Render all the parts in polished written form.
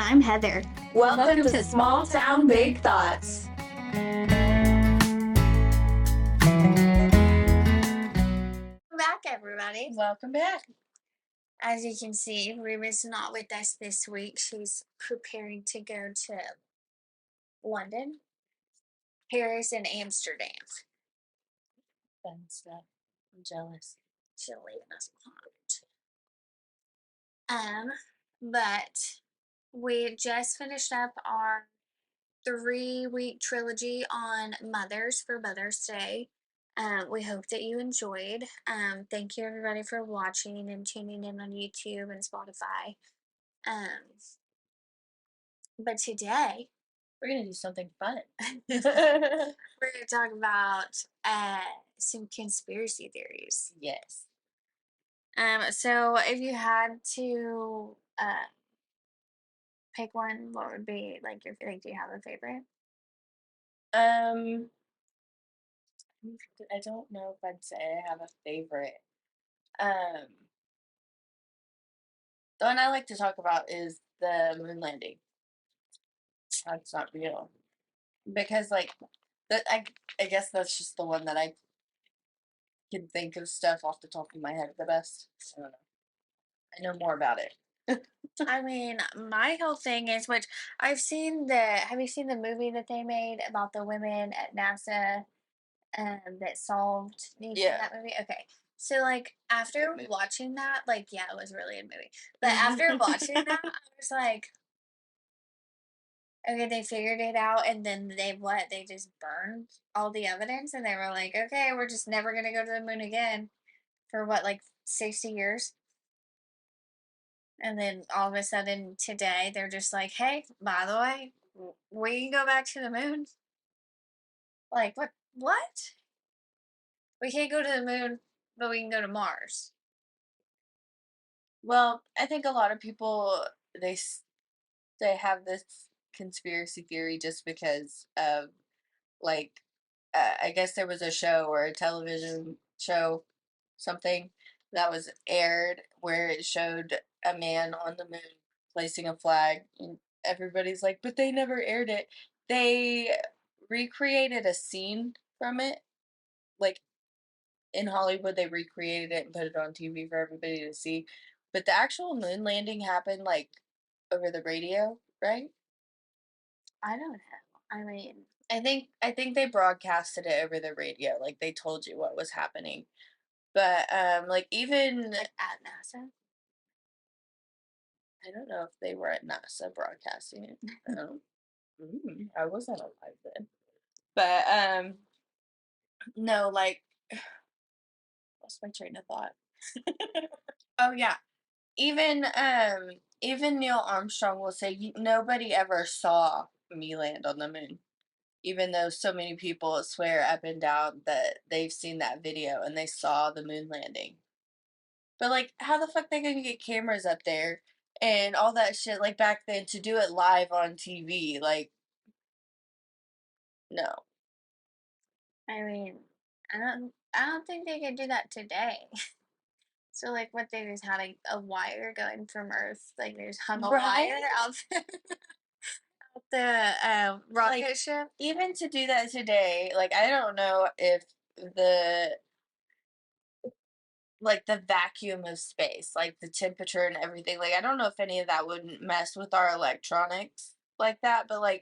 I'm Heather. Welcome to Small Town Big Thoughts. Welcome back, everybody. Welcome back. As you can see, Reba's not with us this week. She's preparing to go to London, Paris, and Amsterdam. Fun stuff. I'm jealous. She'll leave us behind. But we just finished up our 3-week trilogy on mothers for Mother's Day. We hope that you enjoyed. Thank you everybody for watching and tuning in on YouTube and Spotify. But today we're gonna do something fun. we're gonna talk about some conspiracy theories. Yes. So if you had to pick one, what would be like your do you have a favorite? I don't know if I'd say I have a favorite. The one I like to talk about is the moon landing. That's not real. Because I guess that's just the one that I can think of stuff off the top of my head the best. I don't know. I know more about it. I mean, my whole thing is, which have you seen the movie that they made about the women at NASA that solved that movie? Okay. So after watching that, it was really a movie. But after watching that, I was like, okay, they figured it out, and then they just burned all the evidence, and they were like, okay, we're just never gonna go to the moon again for 60 years. And then all of a sudden today, they're just like, hey, by the way, we can go back to the moon. Like, what? We can't go to the moon, but we can go to Mars. Well, I think a lot of people, they have this conspiracy theory just because of, I guess there was a show or a television show, something that was aired where it showed a man on the moon placing a flag, and everybody's like, but they never aired it. They recreated a scene from it, in Hollywood. They recreated it and put it on TV for everybody to see, but the actual moon landing happened over the radio, right? I don't know. I mean, I think they broadcasted it over the radio, they told you what was happening. But even at NASA. I don't know if they were at NASA broadcasting it. I wasn't alive then. But no, lost my train of thought. Oh yeah. Even Neil Armstrong will say nobody ever saw me land on the moon. Even though so many people swear up and down that they've seen that video and they saw the moon landing. But how the fuck they gonna get cameras up there and all that shit back then to do it live on TV? No. I mean, I don't think they could do that today. So what they just had a wire going from Earth, they just hung a wire out the rocket ship. Even to do that today, I don't know if the vacuum of space, the temperature and everything, I don't know if any of that wouldn't mess with our electronics like that, but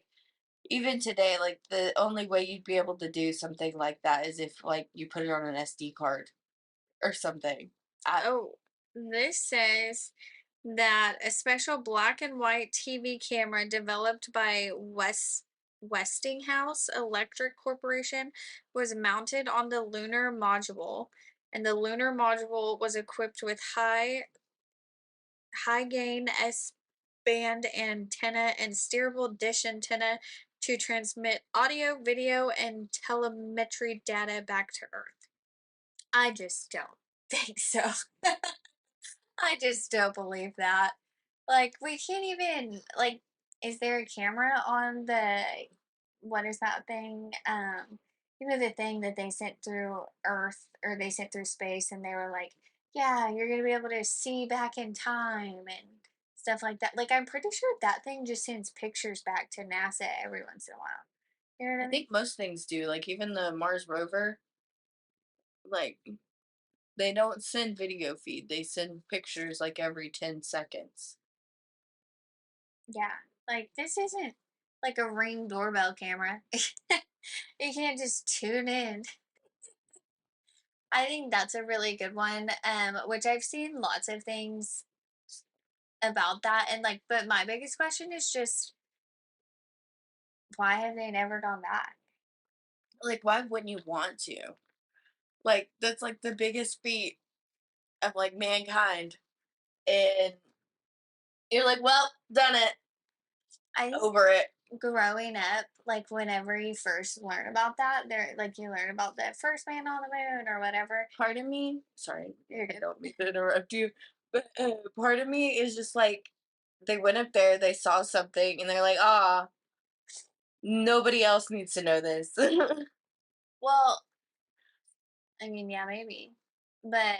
even today, the only way you'd be able to do something like that is if you put it on an SD card or something. This says that a special black and white TV camera developed by Westinghouse Electric Corporation was mounted on the lunar module, and the lunar module was equipped with high gain S-band antenna and steerable dish antenna to transmit audio, video, and telemetry data back to Earth. I just don't think so. I just don't believe that. We can't even, is there a camera on what is that thing? The thing that they sent through Earth, or they sent through space, and they were like, yeah, you're going to be able to see back in time and stuff like that. Like, I'm pretty sure that thing just sends pictures back to NASA every once in a while. You know what I I mean? think most things do. Like even the Mars rover, like they don't send video feed. They send pictures like every 10 seconds. Yeah. Like, this isn't like a Ring doorbell camera. You can't just tune in. I think that's a really good one, which I've seen lots of things about that. And like, but my biggest question is just why have they never gone back? Like why wouldn't you want to? Like that's like the biggest feat of like mankind. And you're like, well, done it. I think Over it. growing up, like whenever you first learn about that, there like you learn about the first man on the moon or whatever. Part of me, sorry, You're I good. don't mean to interrupt you, but part of me is just like they went up there, they saw something, and they're like, ah, nobody else needs to know this. Well, I mean, yeah, maybe. But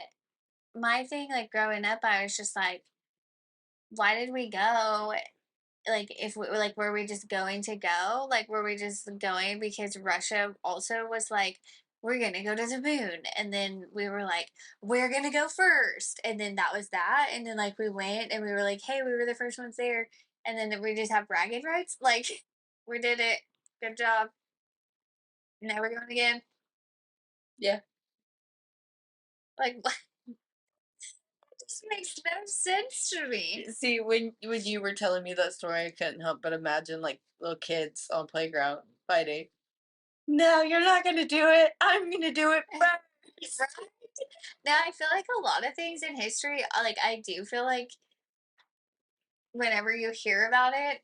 my thing, like growing up, I was just like, why did we go? Like, if we like, were we just going to go? Like, were we just going because Russia also was like, we're gonna go to the moon, and then we were like, we're gonna go first, and then that was that, and then like we went and we were like, hey, we were the first ones there, and then we just have bragging rights, like, we did it, good job, now we're going again, Yeah. like, what? This makes no sense to me. See, when you were telling me that story, I couldn't help but imagine like little kids on playground fighting. No, you're not gonna do it. I'm gonna do it Right? first. Now I feel like a lot of things in history, like I do feel like whenever you hear about it,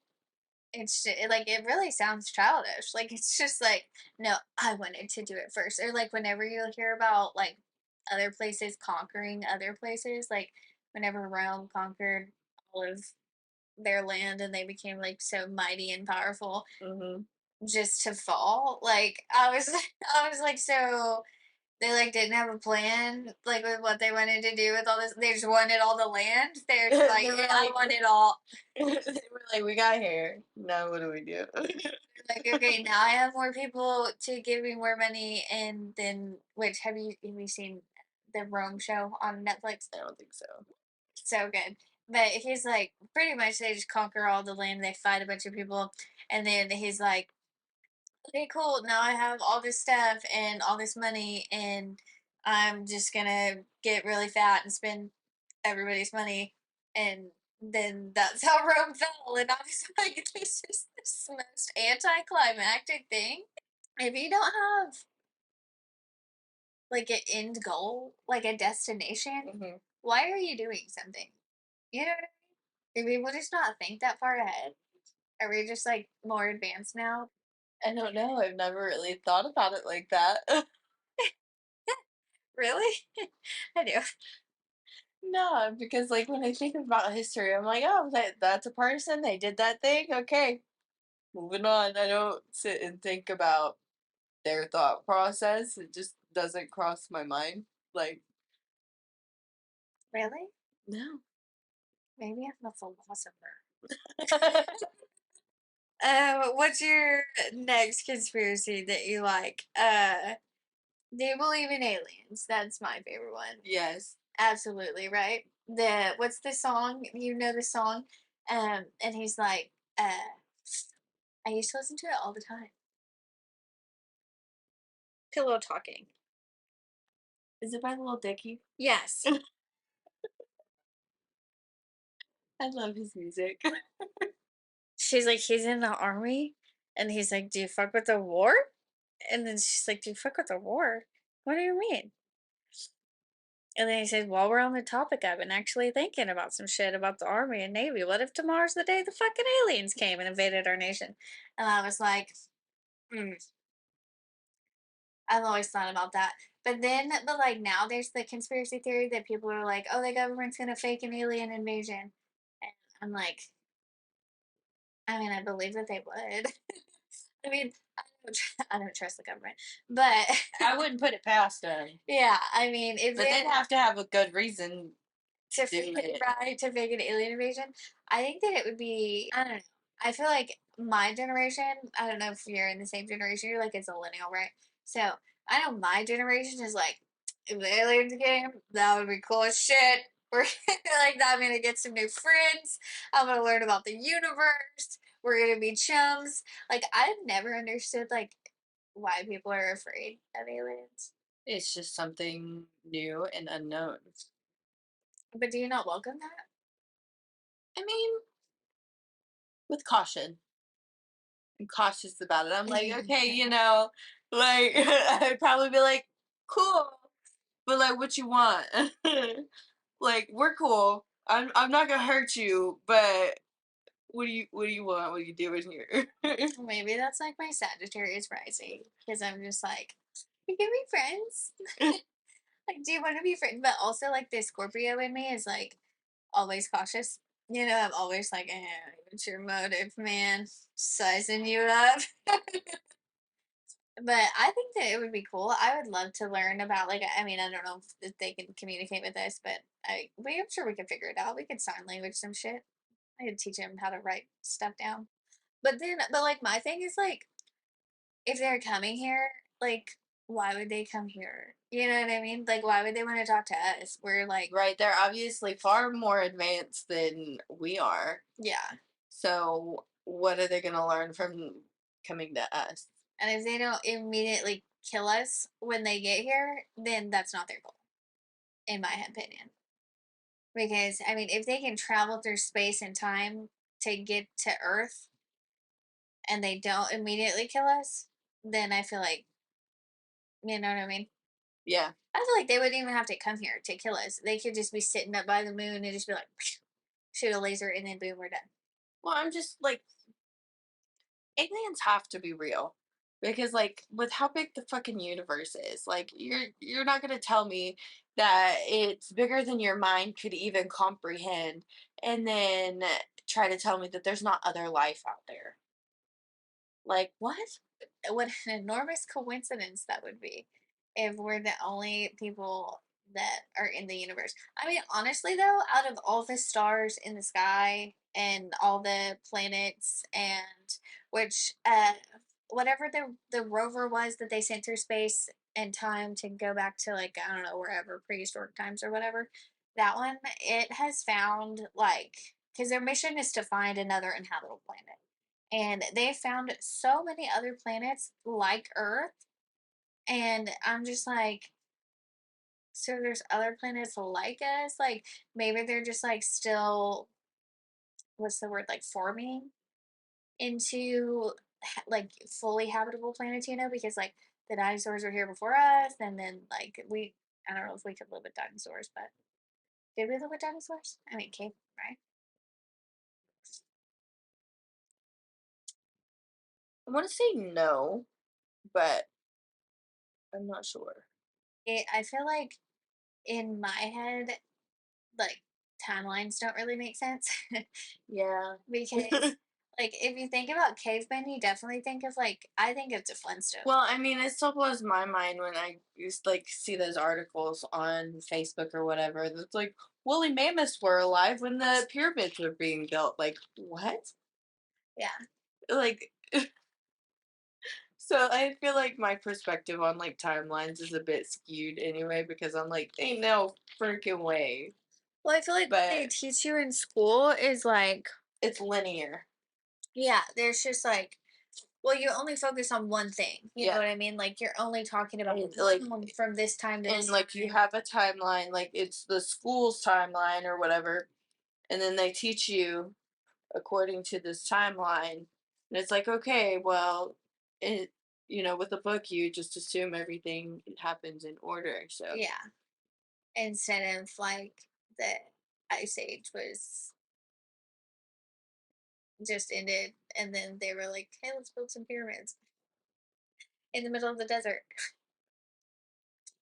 like it really sounds childish. Like it's just like, no, I wanted to do it first. Or like whenever you hear about like other places conquering other places, like whenever Rome conquered all of their land and they became like so mighty and powerful Hmm. just to fall. Like I was I was like, so they like didn't have a plan like with what they wanted to do with all this. They just wanted all the land. They're just like, They were yeah, I like, want it all. they were like, we got here. Now what do we do? Like, okay, now I have more people to give me more money, and then which have you seen the Rome show on Netflix? I don't think so. So good. But he's like pretty much they just conquer all the land, they fight a bunch of people, and then he's like, okay, cool. Now I have all this stuff and all this money, and I'm just gonna get really fat and spend everybody's money, and then that's how Rome fell. And I was like, this is the most anticlimactic thing. If you don't have like an end goal, like a destination, Hmm. why are you doing something? You know what I mean? If people just not think that far ahead, are we just like more advanced now? I don't know. I've never really thought about it like that. Really? I do. No, because like when I think about history, I'm like, oh, that's a person. They did that thing. Okay, moving on. I don't sit and think about their thought process. It just doesn't cross my mind. Like, Really? no. Maybe I'm a philosopher. What's your next conspiracy that you like? Do you believe in aliens? That's my favorite one. Yes. Absolutely, right? The what's the song? You know the song? And he's like, I used to listen to it all the time. Pillow talking. Is it by Little Dicky? Yes. I love his music. She's like, he's in the army, and he's like, do you fuck with the war? And then she's like, do you fuck with the war? What do you mean? And then he said, while we're on the topic, I've been actually thinking about some shit about the Army and Navy. What if tomorrow's the day the fucking aliens came and invaded our nation? And I was like, hmm, I've always thought about that. But then, but like now there's the conspiracy theory that people are like, oh, the government's going to fake an alien invasion. And I'm like, I mean, I believe that they would. I mean, I don't trust the government. But I wouldn't put it past them, yeah, I mean, if but they they'd have to have a good reason. to do fake it. right, to fake an alien invasion. I think that it would be I don't know. I feel like my generation, I don't know if you're in the same generation, you're like a millennial, right? So I know my generation is like, if the aliens came, that would be cool as shit. We're like, I'm gonna get some new friends. I'm gonna learn about the universe. We're gonna be chums. Like I've never understood like why people are afraid of aliens. It's just something new and unknown. But do you not welcome that? I mean, with caution. I'm cautious about it. I'm like, okay, like I'd probably be like, cool, but like, what you want? Like, we're cool. I'm not gonna hurt you, but what do you want? What are you doing here? Maybe that's like my Sagittarius rising because I'm just like, we can be friends. Like, do you want to be friends? But also, like, the Scorpio in me is like always cautious. You know, I'm always like, what's your motive, man? Sizing you up. But I think that it would be cool. I would love to learn about, like, I mean, I don't know if they can communicate with us, but I'm sure we could figure it out. We could sign language some shit. I could teach him how to write stuff down. But like, my thing is like, if they're coming here, like, why would they come here? You know what I mean? Like, why would they want to talk to us? We're like, Right? They're obviously far more advanced than we are. yeah. So what are they gonna learn from coming to us? And if they don't immediately kill us when they get here, then that's not their goal, in my opinion. Because, I mean, if they can travel through space and time to get to Earth and they don't immediately kill us, then I feel like, you know what I mean? Yeah. I feel like they wouldn't even have to come here to kill us. They could just be sitting up by the moon and just be like, shoot a laser, and then boom, we're done. Well, I'm just like, aliens have to be real because like with how big the fucking universe is, like you're not going to tell me that it's bigger than your mind could even comprehend and then try to tell me that there's not other life out there. Like what? What an enormous coincidence that would be if we're the only people that are in the universe. I mean, honestly, though, out of all the stars in the sky and all the planets, and which, whatever the rover was that they sent through space and time to go back to, like, I don't know, wherever, prehistoric times or whatever, that one, it has found, like, because their mission is to find another inhabitable planet, and they found so many other planets like Earth, and I'm just like, so there's other planets like us, like maybe they're just like still, what's the word, like forming into like fully habitable planets, because like the dinosaurs were here before us, and then like I don't know if we could live with dinosaurs, but did we live with dinosaurs? I mean, cave, right? I want to say no, but I'm not sure. I feel like in my head, like timelines don't really make sense. Yeah. Because, like, if you think about cavemen, you definitely think of like I think of the Flintstones. Well, I mean, it still blows my mind when I used like see those articles on Facebook or whatever. That's like woolly mammoths were alive when the pyramids were being built. Like what? Yeah. Like so I feel like my perspective on like timelines is a bit skewed anyway because I'm like, ain't no freaking way. Well, I feel like what they But teach you in school is like, it's linear. yeah, there's just like, well, you only focus on one thing. You know Yeah. what I mean? Like you're only talking about And like from this time to and this like you time. have a timeline, like it's the school's timeline or whatever, and then they teach you according to this timeline. And it's like, okay, well, it with a book you just assume everything happens in order. So Yeah. Instead of like the ice age was just ended, and then they were like, hey, let's build some pyramids in the middle of the desert.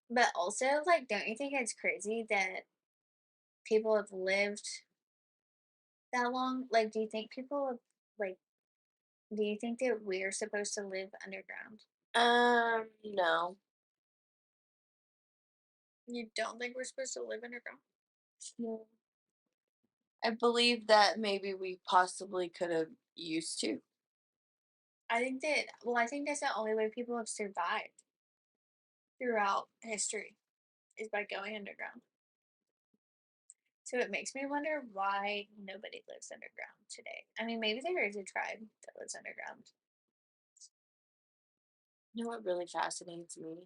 But also, like, don't you think it's crazy that people have lived that long? Like, do you think people have, like, do you think that we're supposed to live underground? no. You don't think we're supposed to live underground? No. I believe that maybe we possibly could have used to. I think that's the only way people have survived throughout history is by going underground. So it makes me wonder why nobody lives underground today. I mean, maybe there is a tribe that lives underground. You know what really fascinates me?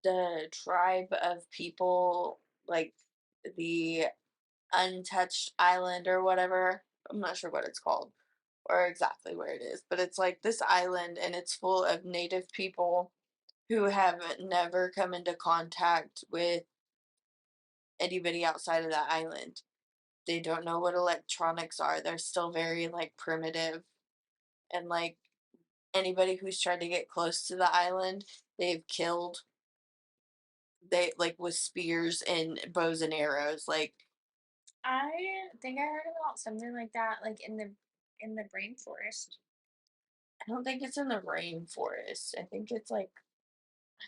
The tribe of people, like the untouched island or whatever. I'm not sure what it's called or exactly where it is, but it's like this island and it's full of native people who have never come into contact with anybody outside of that island. They don't know what electronics are. They're still very like primitive and like anybody who's tried to get close to the island, they've killed. They like with spears and bows and arrows. Like I think I heard about something like that, like in the rainforest. I don't think it's in the rainforest. I think it's like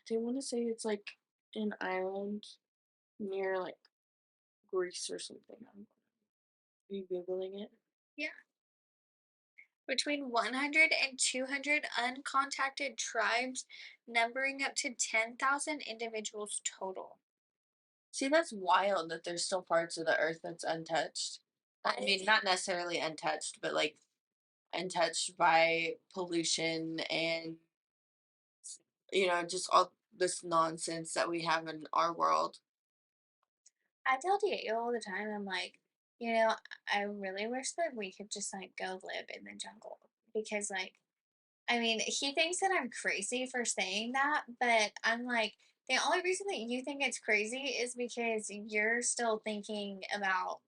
they want to say it's like an island near like Greece or something. Are you googling it? Yeah. Between 100 and 200 uncontacted tribes, numbering up to 10,000 individuals total. See, that's wild that there's still parts of the earth that's untouched. I mean, not necessarily untouched, but like untouched by pollution and just all this nonsense that we have in our world. I tell DA all the time, I'm like, you know, I really wish that we could just like go live in the jungle because, like, I mean, he thinks that I'm crazy for saying that, but I'm like, the only reason that you think it's crazy is because you're still thinking about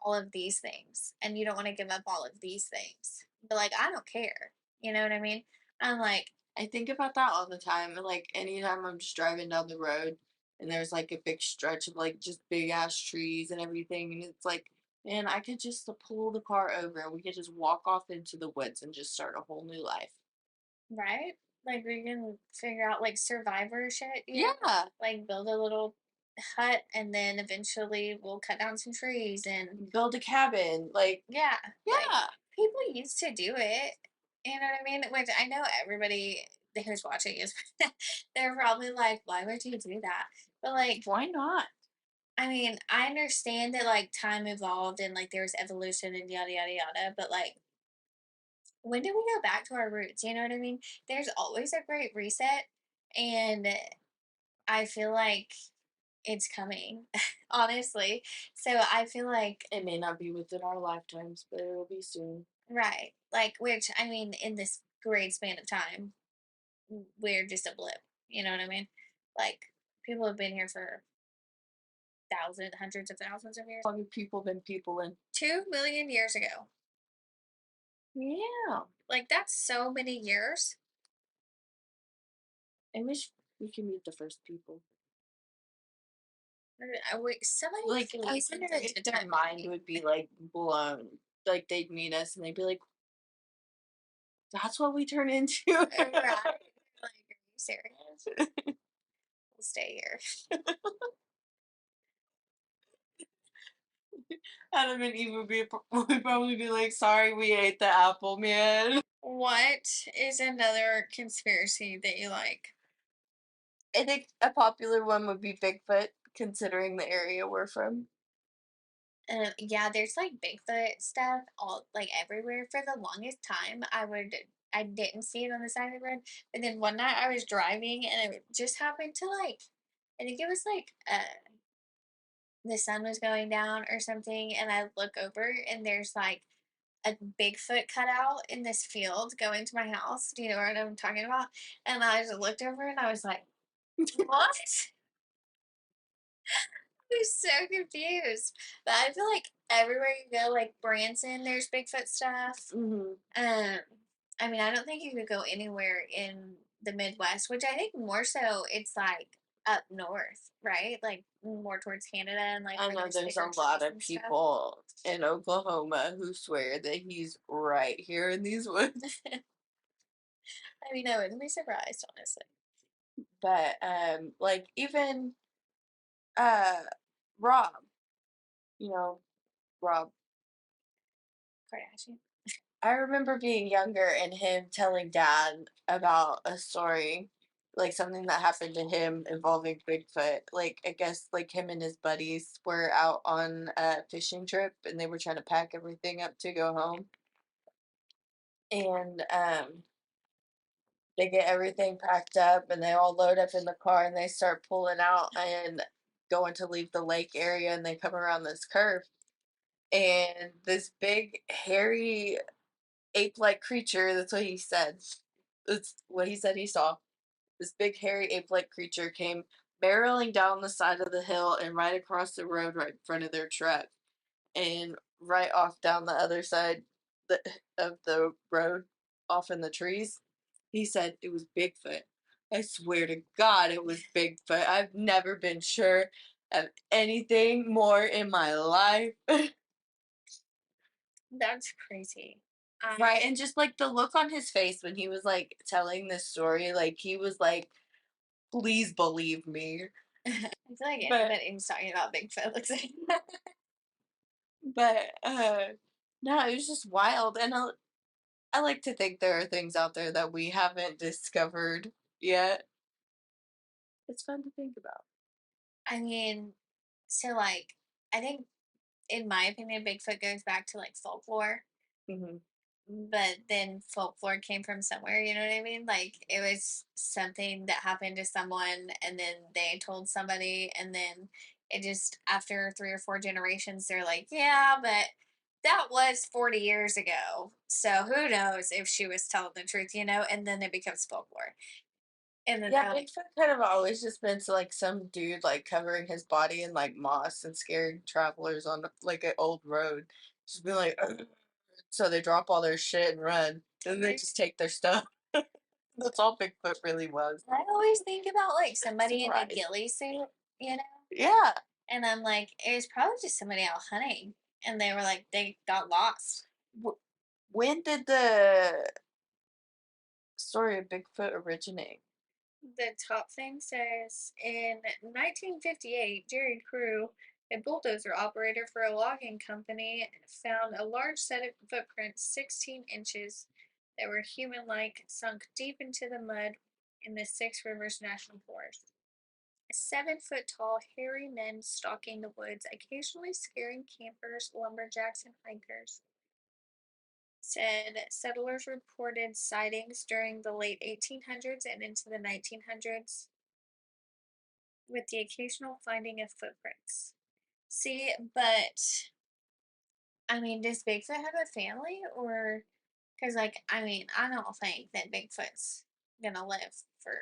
all of these things and you don't want to give up all of these things. But like, I don't care. You know what I mean? I'm like, I think about that all the time. And like anytime I'm just driving down the road and there's like a big stretch of like just big ass trees and everything, and it's like, man, I could just pull the car over and we could just walk off into the woods and just start a whole new life. right? Like we can figure out like survivor shit, Yeah. like build a little hut and then eventually we'll cut down some trees and Build a cabin. Like, yeah, like yeah. people used to do it. You know what I mean? Which I know everybody who's watching is they're probably like, why would you do that? But like, Why not? I mean, I understand that like time evolved and like there was evolution and yada yada yada, but like when do we go back to our roots? You know what I mean? There's always a great reset and I feel like it's coming, honestly. So I feel like It may not be within our lifetimes, but it will be soon. right, like which I mean in this great span of time, we're just a blip. You know what I mean? Like people have been here for thousands, hundreds of thousands of years. How long have people been people in? 2 million years ago. Yeah. Like that's so many years. I wish we could meet the first people. Somebody Like, I please wonder invent if a their time mind machine. would be like blown. Like they'd meet us and they'd be like, "That's what we turn into." Right? Like, are you serious? We'll stay here. Adam and Eve would would probably be like, "Sorry, we ate the apple, man." What is another conspiracy that you like? I think a popular one would be Bigfoot, considering the area we're from. Yeah, there's like Bigfoot stuff all like everywhere. For the longest time, I didn't see it on the side of the road, but then one night I was driving and it just happened to like, I think it was like the sun was going down or something, and I look over and there's like a Bigfoot cutout in this field going to my house. Do you know what I'm talking about? And I just looked over and I was like, what? I was so confused. But I feel like everywhere you go, like Branson, there's Bigfoot stuff. Hmm. Um, I mean, I don't think you could go anywhere in the Midwest, which I think more so it's like up north, right? Like more towards Canada and like I where know there's there's bigger a lot trees of and stuff. people in Oklahoma who swear that he's right here in these woods. I mean, I wouldn't be surprised, honestly. But like even uh Rob. you know, Rob. Kardashian. I remember being younger and him telling dad about a story, like something that happened to him involving Bigfoot. Like, I guess, like him and his buddies were out on a fishing trip and they were trying to pack everything up to go home. And they get everything packed up and they all load up in the car and they start pulling out and going to leave the lake area and they come around this curve and this big hairy ape-like creature, that's what he said, that's what he said he saw, this big hairy ape-like creature came barreling down the side of the hill and right across the road right in front of their truck and right off down the other side the, of the road off in the trees. He said it was Bigfoot. I swear to God it was Bigfoot. I've never been sure of anything more in my life. That's crazy. Right, and just like the look on his face when he was like telling this story, like he was like, please believe me. I feel like But anybody who's talking about Bigfoot looks like but no, it was just wild. And I like to think there are things out there that we haven't discovered yet. It's fun to think about. I mean, so like, I think in my opinion, Bigfoot goes back to like folklore, Hmm. but then folklore came from somewhere, you know what I mean? Like it was something that happened to someone and then they told somebody and then it just after 3 or 4 generations they're like, yeah, but that was 40 years ago. So who knows if she was telling the truth, and then it becomes folklore. And then Yeah, they're like, Bigfoot kind of always just been to like some dude like covering his body in like moss and scaring travelers on like an old road. Just be like, "Ugh." So they drop all their shit and run. And they just take their stuff. That's all Bigfoot really was. I always think about like somebody in a Surprise. ghillie suit, you know? Yeah. And I'm like, it was probably just somebody out hunting. And they were like, they got lost. W- when did the story of Bigfoot originate? The top thing says in 1958, Jerry Crew, a bulldozer operator for a logging company, found a large set of footprints 16 inches that were human like, sunk deep into the mud in the Six Rivers National Forest. 7 foot tall, hairy men stalking the woods, occasionally scaring campers, lumberjacks, and hikers. Said settlers reported sightings during the late 1800s and into the 1900s, with the occasional finding of footprints. See, but I mean, does Bigfoot have a family? Or, because, like, I mean, I don't think that Bigfoot's gonna live for,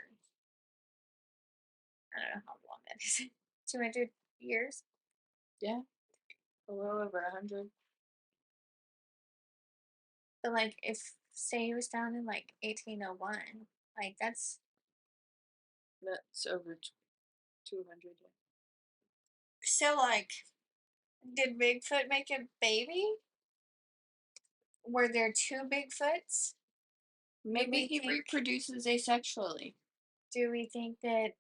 I don't know how long that is, 200 years? Yeah, a little over 100. But, like, if, say, he was found in, like, 1801, like, that's That's over 200. Yeah. so, like, did Bigfoot make a baby? Were there two Bigfoots? Do Maybe we he think reproduces asexually. do we think that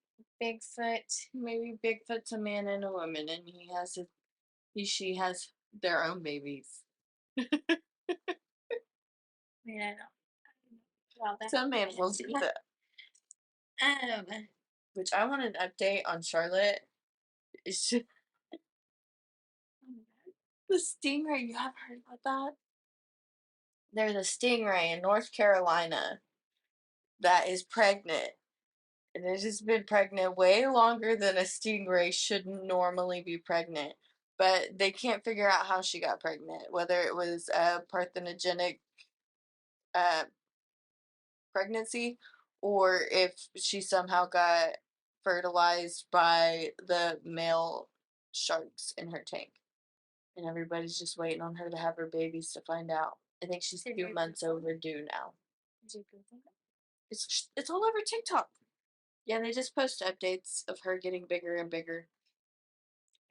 Bigfoot Maybe Bigfoot's a man and a woman, and she has their own babies. I mean, I don't know about that. Some animals do that. Um, Which I want an update on Charlotte. It's just the stingray. You haven't heard about that? There's a stingray in North Carolina that is pregnant. And it has been pregnant way longer than a stingray should normally be pregnant. But they can't figure out how she got pregnant, whether it was a parthenogenic uh, pregnancy or if she somehow got fertilized by the male sharks in her tank. And everybody's just waiting on her to have her babies to find out. I think she's did 2 months Google it? overdue now. Did you Google it? It's all over TikTok. Yeah, they just post updates of her getting bigger and bigger.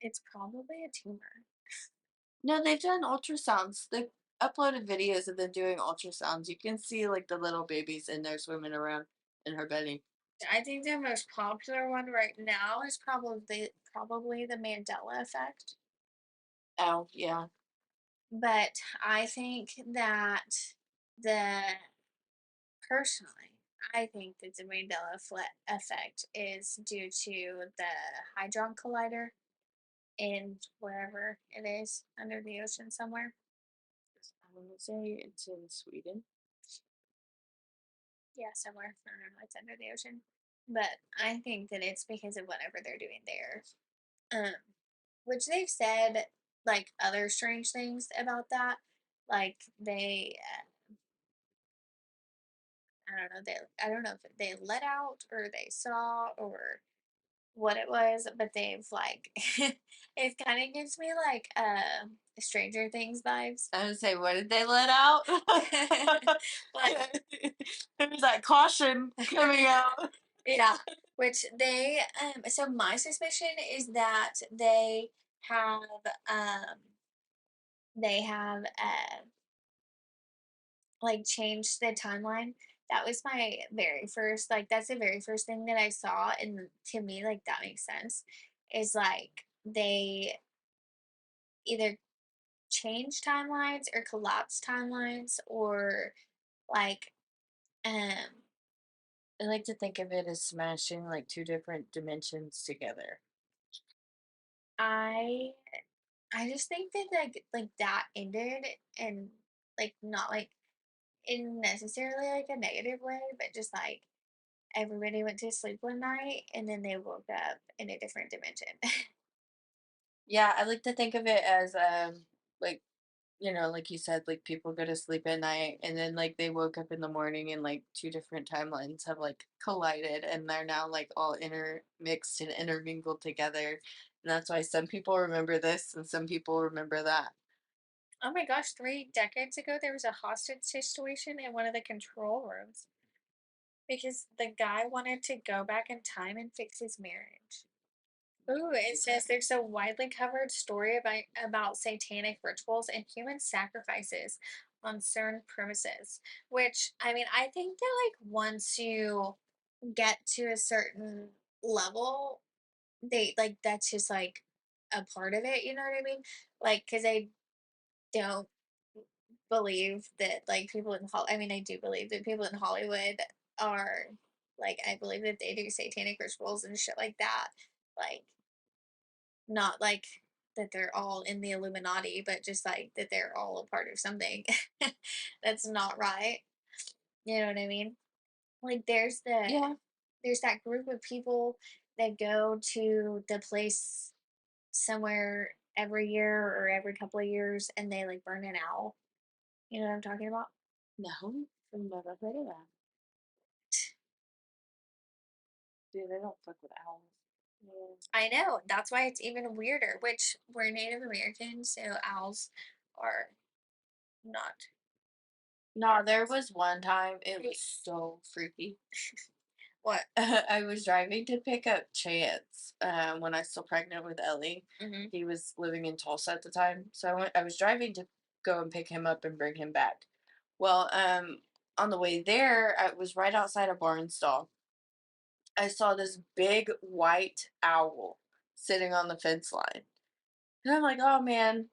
It's probably a tumor. No, they've done ultrasounds. They've uploaded videos of them doing ultrasounds. You can see like the little babies in there swimming around in her belly. I think the most popular one right now is probably the Mandela effect. Oh, yeah. But I think that the personally, I think that the Mandela effect is due to the Hadron Collider in wherever it is under the ocean somewhere. I want to say it's in Sweden. Yeah, somewhere. I don't know. It's under the ocean. But I think that it's because of whatever they're doing there. Um, which they've said like other strange things about that. Like I don't know, I don't know if they let out or they saw or what it was, but they've like it kind of gives me like Stranger Things vibes. I would say, what did they let out? Like There's that caution coming out. yeah, which so my suspicion is that have um they have like changed the timeline. That was my very first, like that's the very first thing that I saw, and to me like that makes sense. Is like they either change timelines or collapse timelines or like um I like to think of it as smashing like two different dimensions together. I I just think that like that ended and like not like in necessarily like a negative way, but just like everybody went to sleep one night and then they woke up in a different dimension. Yeah, I like to think of it as like like you said, like people go to sleep at night and then like they woke up in the morning and like two different timelines have like collided and they're now like all intermixed and intermingled together. And that's why some people remember this and some people remember that. Oh my gosh, 3 decades ago there was a hostage situation in one of the control rooms because the guy wanted to go back in time and fix his marriage. Ooh, it says there's a widely covered story about satanic rituals and human sacrifices on CERN premises. Which, I mean, I think that like once you get to a certain level, they like that's just like a part of it. You know what I mean? Like, because I don't believe that like people in I mean, I do believe that people in Hollywood are like I believe that they do satanic rituals and shit like that. Like not like that they're all in the Illuminati, but just like that they're all a part of something that's not right. You know what I mean? Like Yeah. there's that group of people that go to the place somewhere every year or every couple of years and they like burn an owl. You know what I'm talking about? No, I've never heard of that. Dude, I don't fuck with owls. Yeah. I know. That's why it's even weirder, which we're Native Americans, so owls are not part No, of there us. was one time it Wait, was so freaky. what? I was driving to pick up Chance when I was still pregnant with Ellie. Hmm. He was living in Tulsa at the time, so I was driving to go and pick him up and bring him back. Well, on the way there, I was right outside a barn stall. I saw this big white owl sitting on the fence line, and I'm like, "Oh man,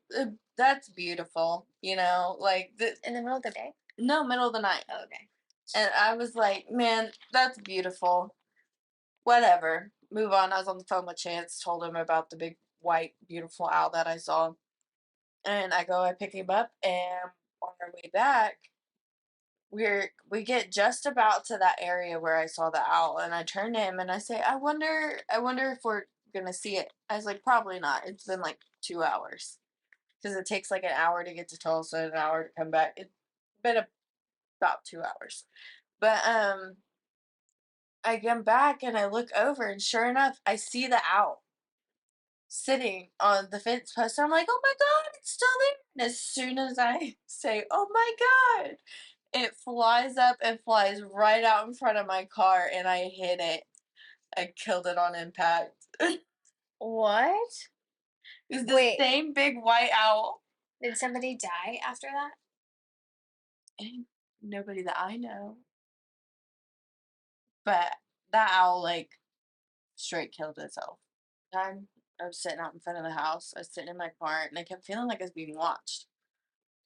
that's beautiful," like the In the middle of the day? no middle of the night. Oh, okay. And I was like, "Man, that's beautiful." Whatever. Move on. I was on the phone with Chance, told him about the big white beautiful owl that I saw. And I pick him up, and on our way back, we get just about to that area where I saw the owl, and I turn to him and I say, I wonder if we're gonna see it. I was like, probably not. It's been like 2 hours. Because it takes like an hour to get to Tulsa, an hour to come back. It's been about 2 hours. But I come back and I look over, and sure enough, I see the owl sitting on the fence post. I'm like, oh my God, it's still there. And as soon as I say, oh my God, it flies up and flies right out in front of my car, and I hit it. I killed it on impact. What? It's the Wait, same big white owl. did somebody die after that? Ain't nobody that I know. But that owl, like, straight killed itself. Time. I was sitting out in front of the house. I was sitting in my car, and I kept feeling like I was being watched.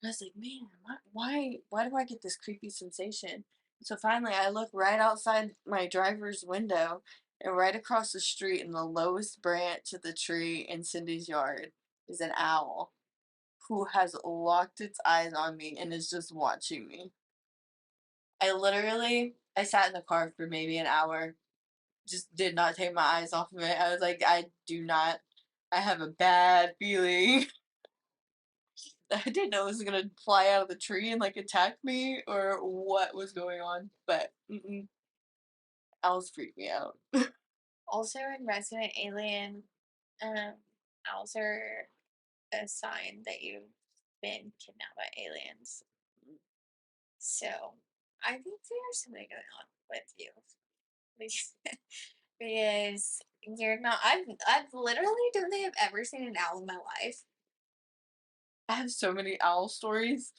And I was like, man, why do I get this creepy sensation? So finally, I look right outside my driver's window, and right across the street, in the lowest branch of the tree in Cindy's yard, is an owl who has locked its eyes on me and is just watching me. I sat in the car for maybe an hour, just did not take my eyes off of it. I was like, I have a bad feeling. I didn't know it was gonna fly out of the tree and like attack me or what was going on, but owls freak me out. Also in Resident Alien, um, owls are a sign that you've been kidnapped by aliens. So I think there's something going on with you. Because you're not I've literally don't think I've ever seen an owl in my life. I have so many owl stories.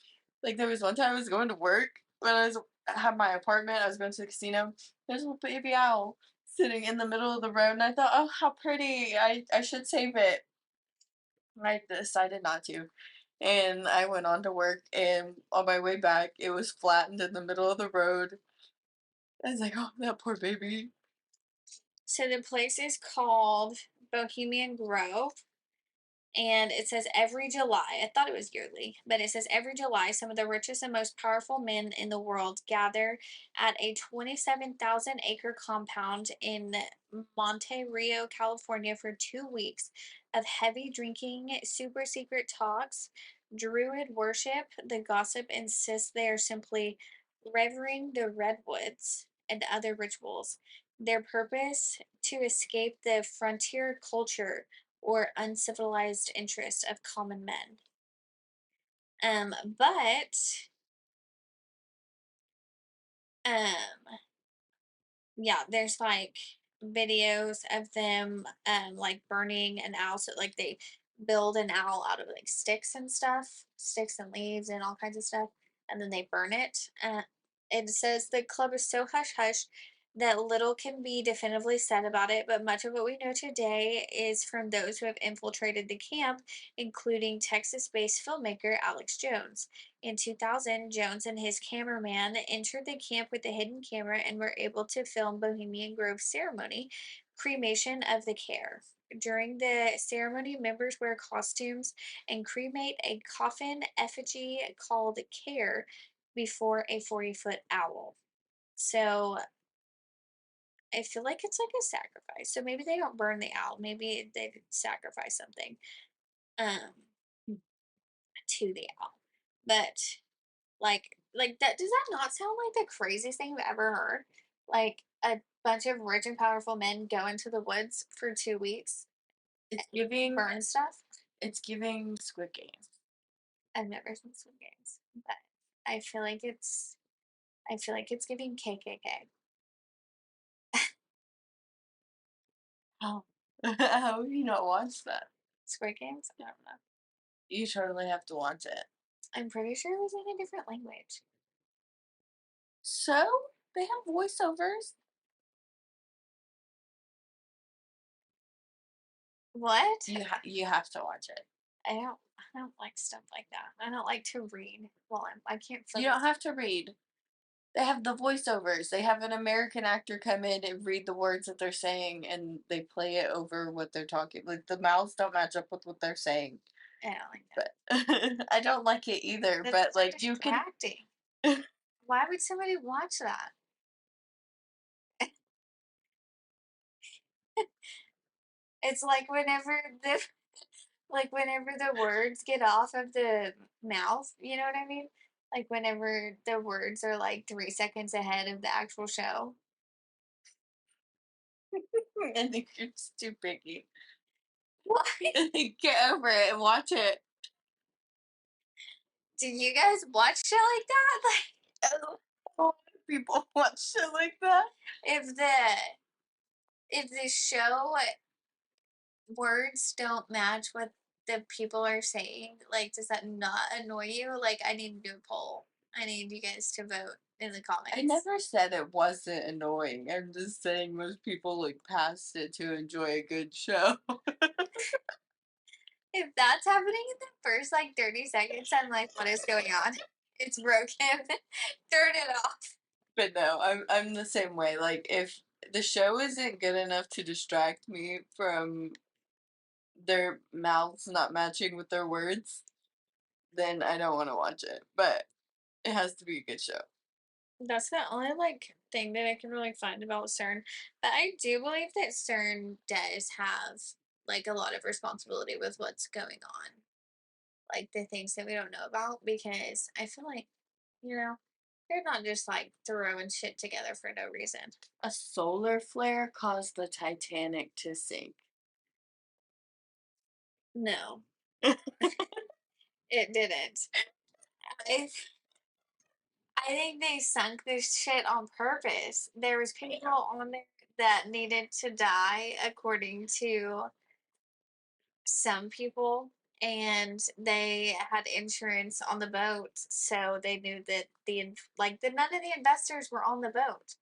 Like there was one time I was going to work when had my apartment. I was going to the casino. There's a little baby owl sitting in the middle of the road, and I thought, oh, how pretty! I should save it. I decided not to, and I went on to work. And on my way back, it was flattened in the middle of the road. I was like, oh, that poor baby. So the place is called Bohemian Grove. And it says every July, I thought it was yearly, but it says every July, some of the richest and most powerful men in the world gather at a 27,000-acre compound in Monte Rio, California for 2 weeks of heavy drinking, super secret talks, druid worship. The gossip insists they are simply revering the redwoods and other rituals. Their purpose to escape the frontier culture or uncivilized interests of common men. But um, yeah, there's like videos of them like burning an owl. So like they build an owl out of like sticks and stuff, sticks and leaves and all kinds of stuff, and then they burn it. It says the club is so hush hush that little can be definitively said about it, but much of what we know today is from those who have infiltrated the camp, including Texas based filmmaker Alex Jones. In 2000, Jones and his cameraman entered the camp with a hidden camera and were able to film Bohemian Grove ceremony, cremation of the care. During the ceremony, members wear costumes and cremate a coffin effigy called Care before a 40-foot owl. So I feel like it's like a sacrifice. So maybe they don't burn the owl. Maybe they sacrifice something um to the owl. But like that does that not sound like the craziest thing you've ever heard? Like a bunch of rich and powerful men go into the woods for 2 weeks, It's giving burn stuff. it's giving Squid Games. I've never seen Swim Games, but I feel like it's giving KKK. How how have you not watched that? Squid Games? I don't know. You totally have to watch it. I'm pretty sure it was in a different language. So they have voiceovers. What? You have to watch it. I don't like stuff like that. I don't like to read. Well, I can't You don't focus. have to read. They have the voiceovers. They have an American actor come in and read the words that they're saying, and they play it over what they're talking. Like the mouths don't match up with what they're saying. I don't like that. But I don't like it either. That's But so like you can. distracting. Why would somebody watch that? It's like whenever the words get off of the mouth, you know what I mean? Like whenever the words are like 3 seconds ahead of the actual show. I think you're just too picky. What? Get over it and watch it. Do you guys watch shit like that? Like I don't know why people watch shit like that. if the if the show words don't match what the people are saying, like does that not annoy you? Like I need to do a poll. I need you guys to vote in the I comments. never said it wasn't annoying. I'm just saying most people look past it to enjoy a good show. If that's happening in the first like 30 seconds, I'm like, what is going on? It's broken. Turn it off. But no, I'm the same way. Like if the show isn't good enough to distract me from their mouths not matching with their words, then I don't want to watch it. But it has to be a good show. That's the only like thing that I can really find about CERN. But I do believe that CERN does have like a lot of responsibility with what's going on. Like the things that we don't know about because I feel like, you know, they're not just like throwing shit together for no reason. A solar flare caused the Titanic to sink. No, it didn't. I I think they sunk this shit on purpose. There was people on there that needed to die according to some people, and they had insurance on the boat, so they knew that the none of the investors were on the boat.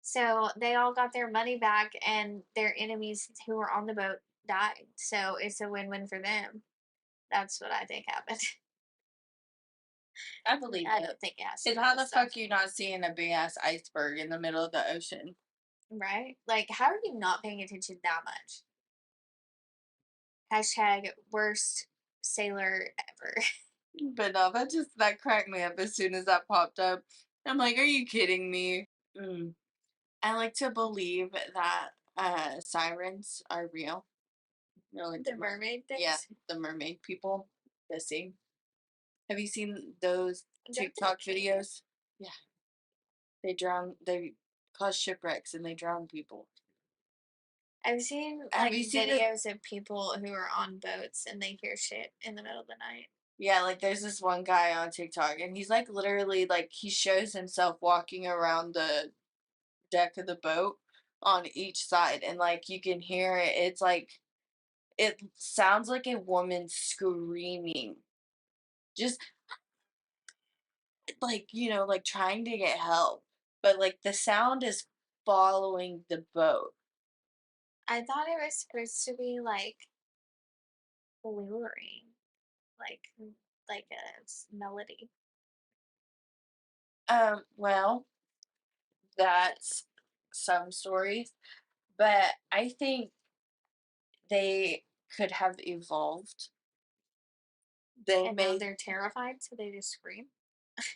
So they all got their money back and their enemies who were on the boat died. So it's a win-win for them. That's what I think happened. I believe I it. don't think it has to And do how with the stuff. fuck you not seeing a big ass iceberg in the middle of the ocean? Right? Like, how are you not paying attention that much? Hashtag worst sailor ever. But no, that cracked me up as soon as that popped up. I'm like, are you kidding me? Mm. I like to believe that sirens are real. You know, like The mermaid yeah, things. the mermaid people, the sea. Have you seen those Don't they TikTok kill you? videos? Yeah, they cause shipwrecks and they drown people. I've seen Have like you seen the videos of people who are on boats and they hear shit in the middle of the night. Yeah, like there's this one guy on TikTok and he's like literally like he shows himself walking around the deck of the boat on each side and like you can hear it. It's like it sounds like a woman screaming. Just like, like trying to get help. But like the sound is following the boat. I thought it was supposed to be like luring, like like a melody. Well, that's some stories, but I think they could have evolved. They And now may they're terrified, so they just scream.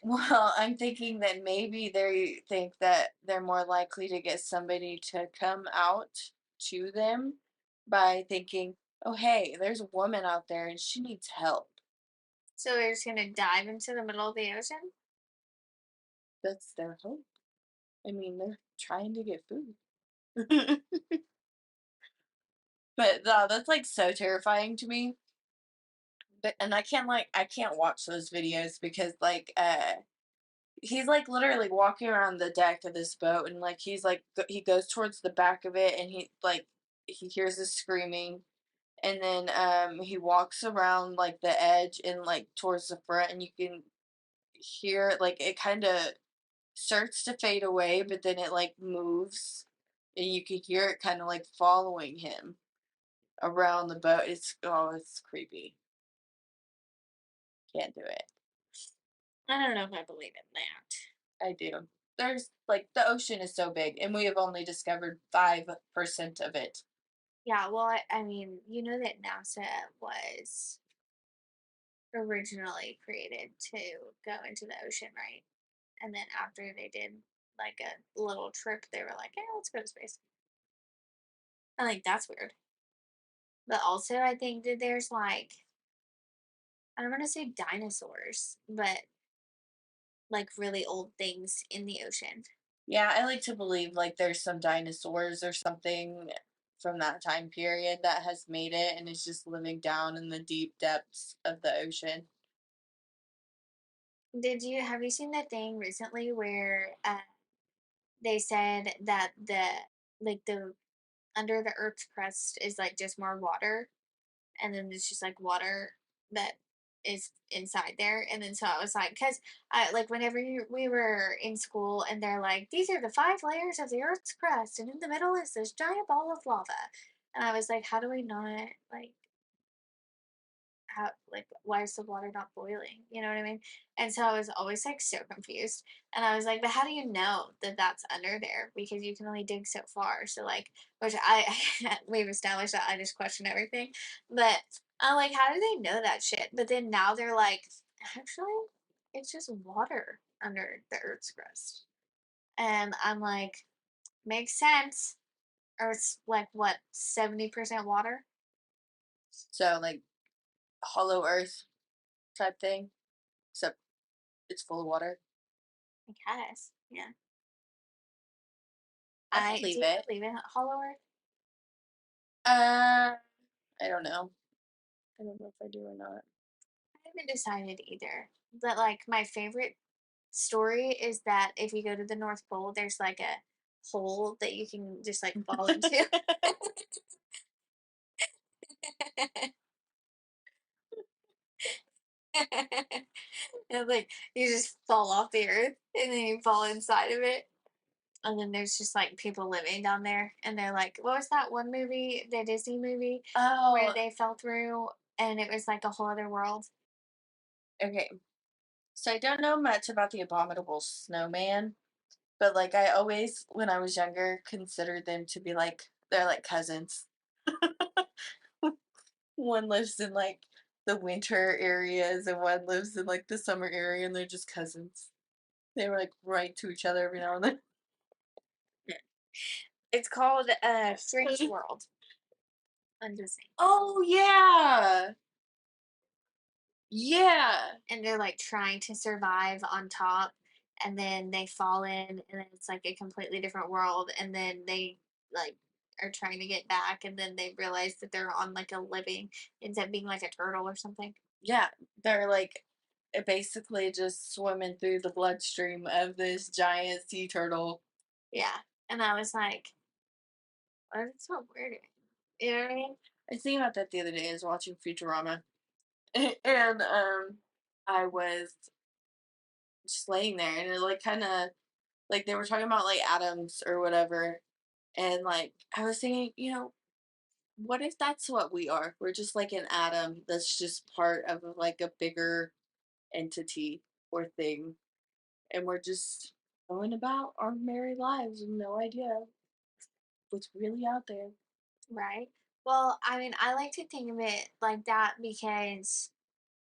Well, I'm thinking that maybe they think that they're more likely to get somebody to come out to them by thinking, "Oh, hey, there's a woman out there and she needs help." So they're just gonna dive into the middle of the ocean. That's their hope. I mean, they're trying to get food. But no, that's like so terrifying to me. But and I can't watch those videos because he's like literally walking around the deck of this boat and like he's like he goes towards the back of it and he hears the screaming and then he walks around like the edge and like towards the front and you can hear like it kind of starts to fade away but then it like moves and you can hear it kind of like following him around the boat. It's creepy. Can't do it. I don't know if I believe in that. I do. There's like the ocean is so big and we have only discovered 5% of it. Yeah, well, I mean, you know that NASA was originally created to go into the ocean, right? And then after they did like a little trip, they were like, "Hey, let's go to space." I think that's weird. But also, I think that there's like I don't want to say dinosaurs, but like really old things in the ocean. Yeah, I like to believe like there's some dinosaurs or something from that time period that has made it and is just living down in the deep depths of the ocean. Did you have you seen that thing recently where they said that the under the Earth's crust is like just more water, and then it's just like water that is inside there. And then so I was like, because I like whenever we were in school and they're like, these are the 5 layers of the Earth's crust, and in the middle is this giant ball of lava. And I was like, how do we not like how like why is the water not boiling? You know what I mean? And so I was always like so confused. And I was like, but how do you know that that's under there? Because you can only dig so far. So like, which I we've established that I just question everything. But I'm like, how do they know that shit? But then now they're like, actually, it's just water under the Earth's crust. And I'm like, makes sense. Earth's like what, 70% water? So like hollow earth type thing, except it's full of water. I guess. Yeah. I I do believe you it. believe in Hollow Earth? Uh, I don't know. I don't know if I do or not. I haven't decided either. But like my favorite story is that if you go to the North Pole, there's like a hole that you can just like fall into. And like you just fall off the earth and then you fall inside of it. And then there's just like people living down there and they're like, what was that one movie, the Disney movie where Oh, they fell through and it was like a whole other world? okay. So I don't know much about the abominable snowman, but like I always, when I was younger, considered them to be like they're like cousins. One lives in like the winter areas, and one lives in like the summer area, and they're just cousins. They were like right to each other every now and then. It's called Strange World on Disney. Oh yeah, yeah, And they're like trying to survive on top and then they fall in and then it's like a completely different world and then they like are trying to get back and then they realize that they're on like a living ends up being like a turtle or something. yeah. They're like basically just swimming through the bloodstream of this giant sea turtle. Yeah. And I was like, oh, that's so weird. You know what I mean? I was thinking about that the other day. I was watching Futurama, and I was just laying there, and it like kind of like they were talking about like atoms or whatever, and like I was thinking, what if that's what we are? We're just like an atom that's just part of like a bigger entity or thing, and we're just going about our merry lives with no idea what's really out there. Right. Well, I mean, I like to think of it like that because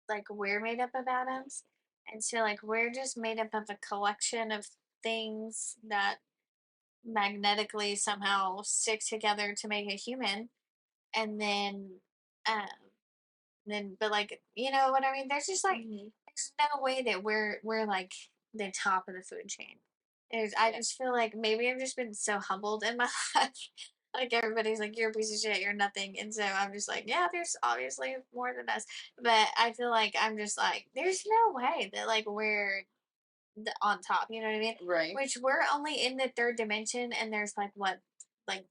like we're made up of atoms. And so like we're just made up of a collection of things that magnetically somehow stick together to make a human. And um but like you know what I mean? There's just like Hmm. there's no way that we're like the top of the food chain. I Yeah. just feel like maybe I've just been so humbled in my life. Like everybody's like, you're a piece of shit, you're nothing. And so I'm just like, yeah, there's obviously more than us. But I feel like I'm just like, there's no way that like we're on top, you know what I mean? Right. Which we're only in the third dimension and there's like what, like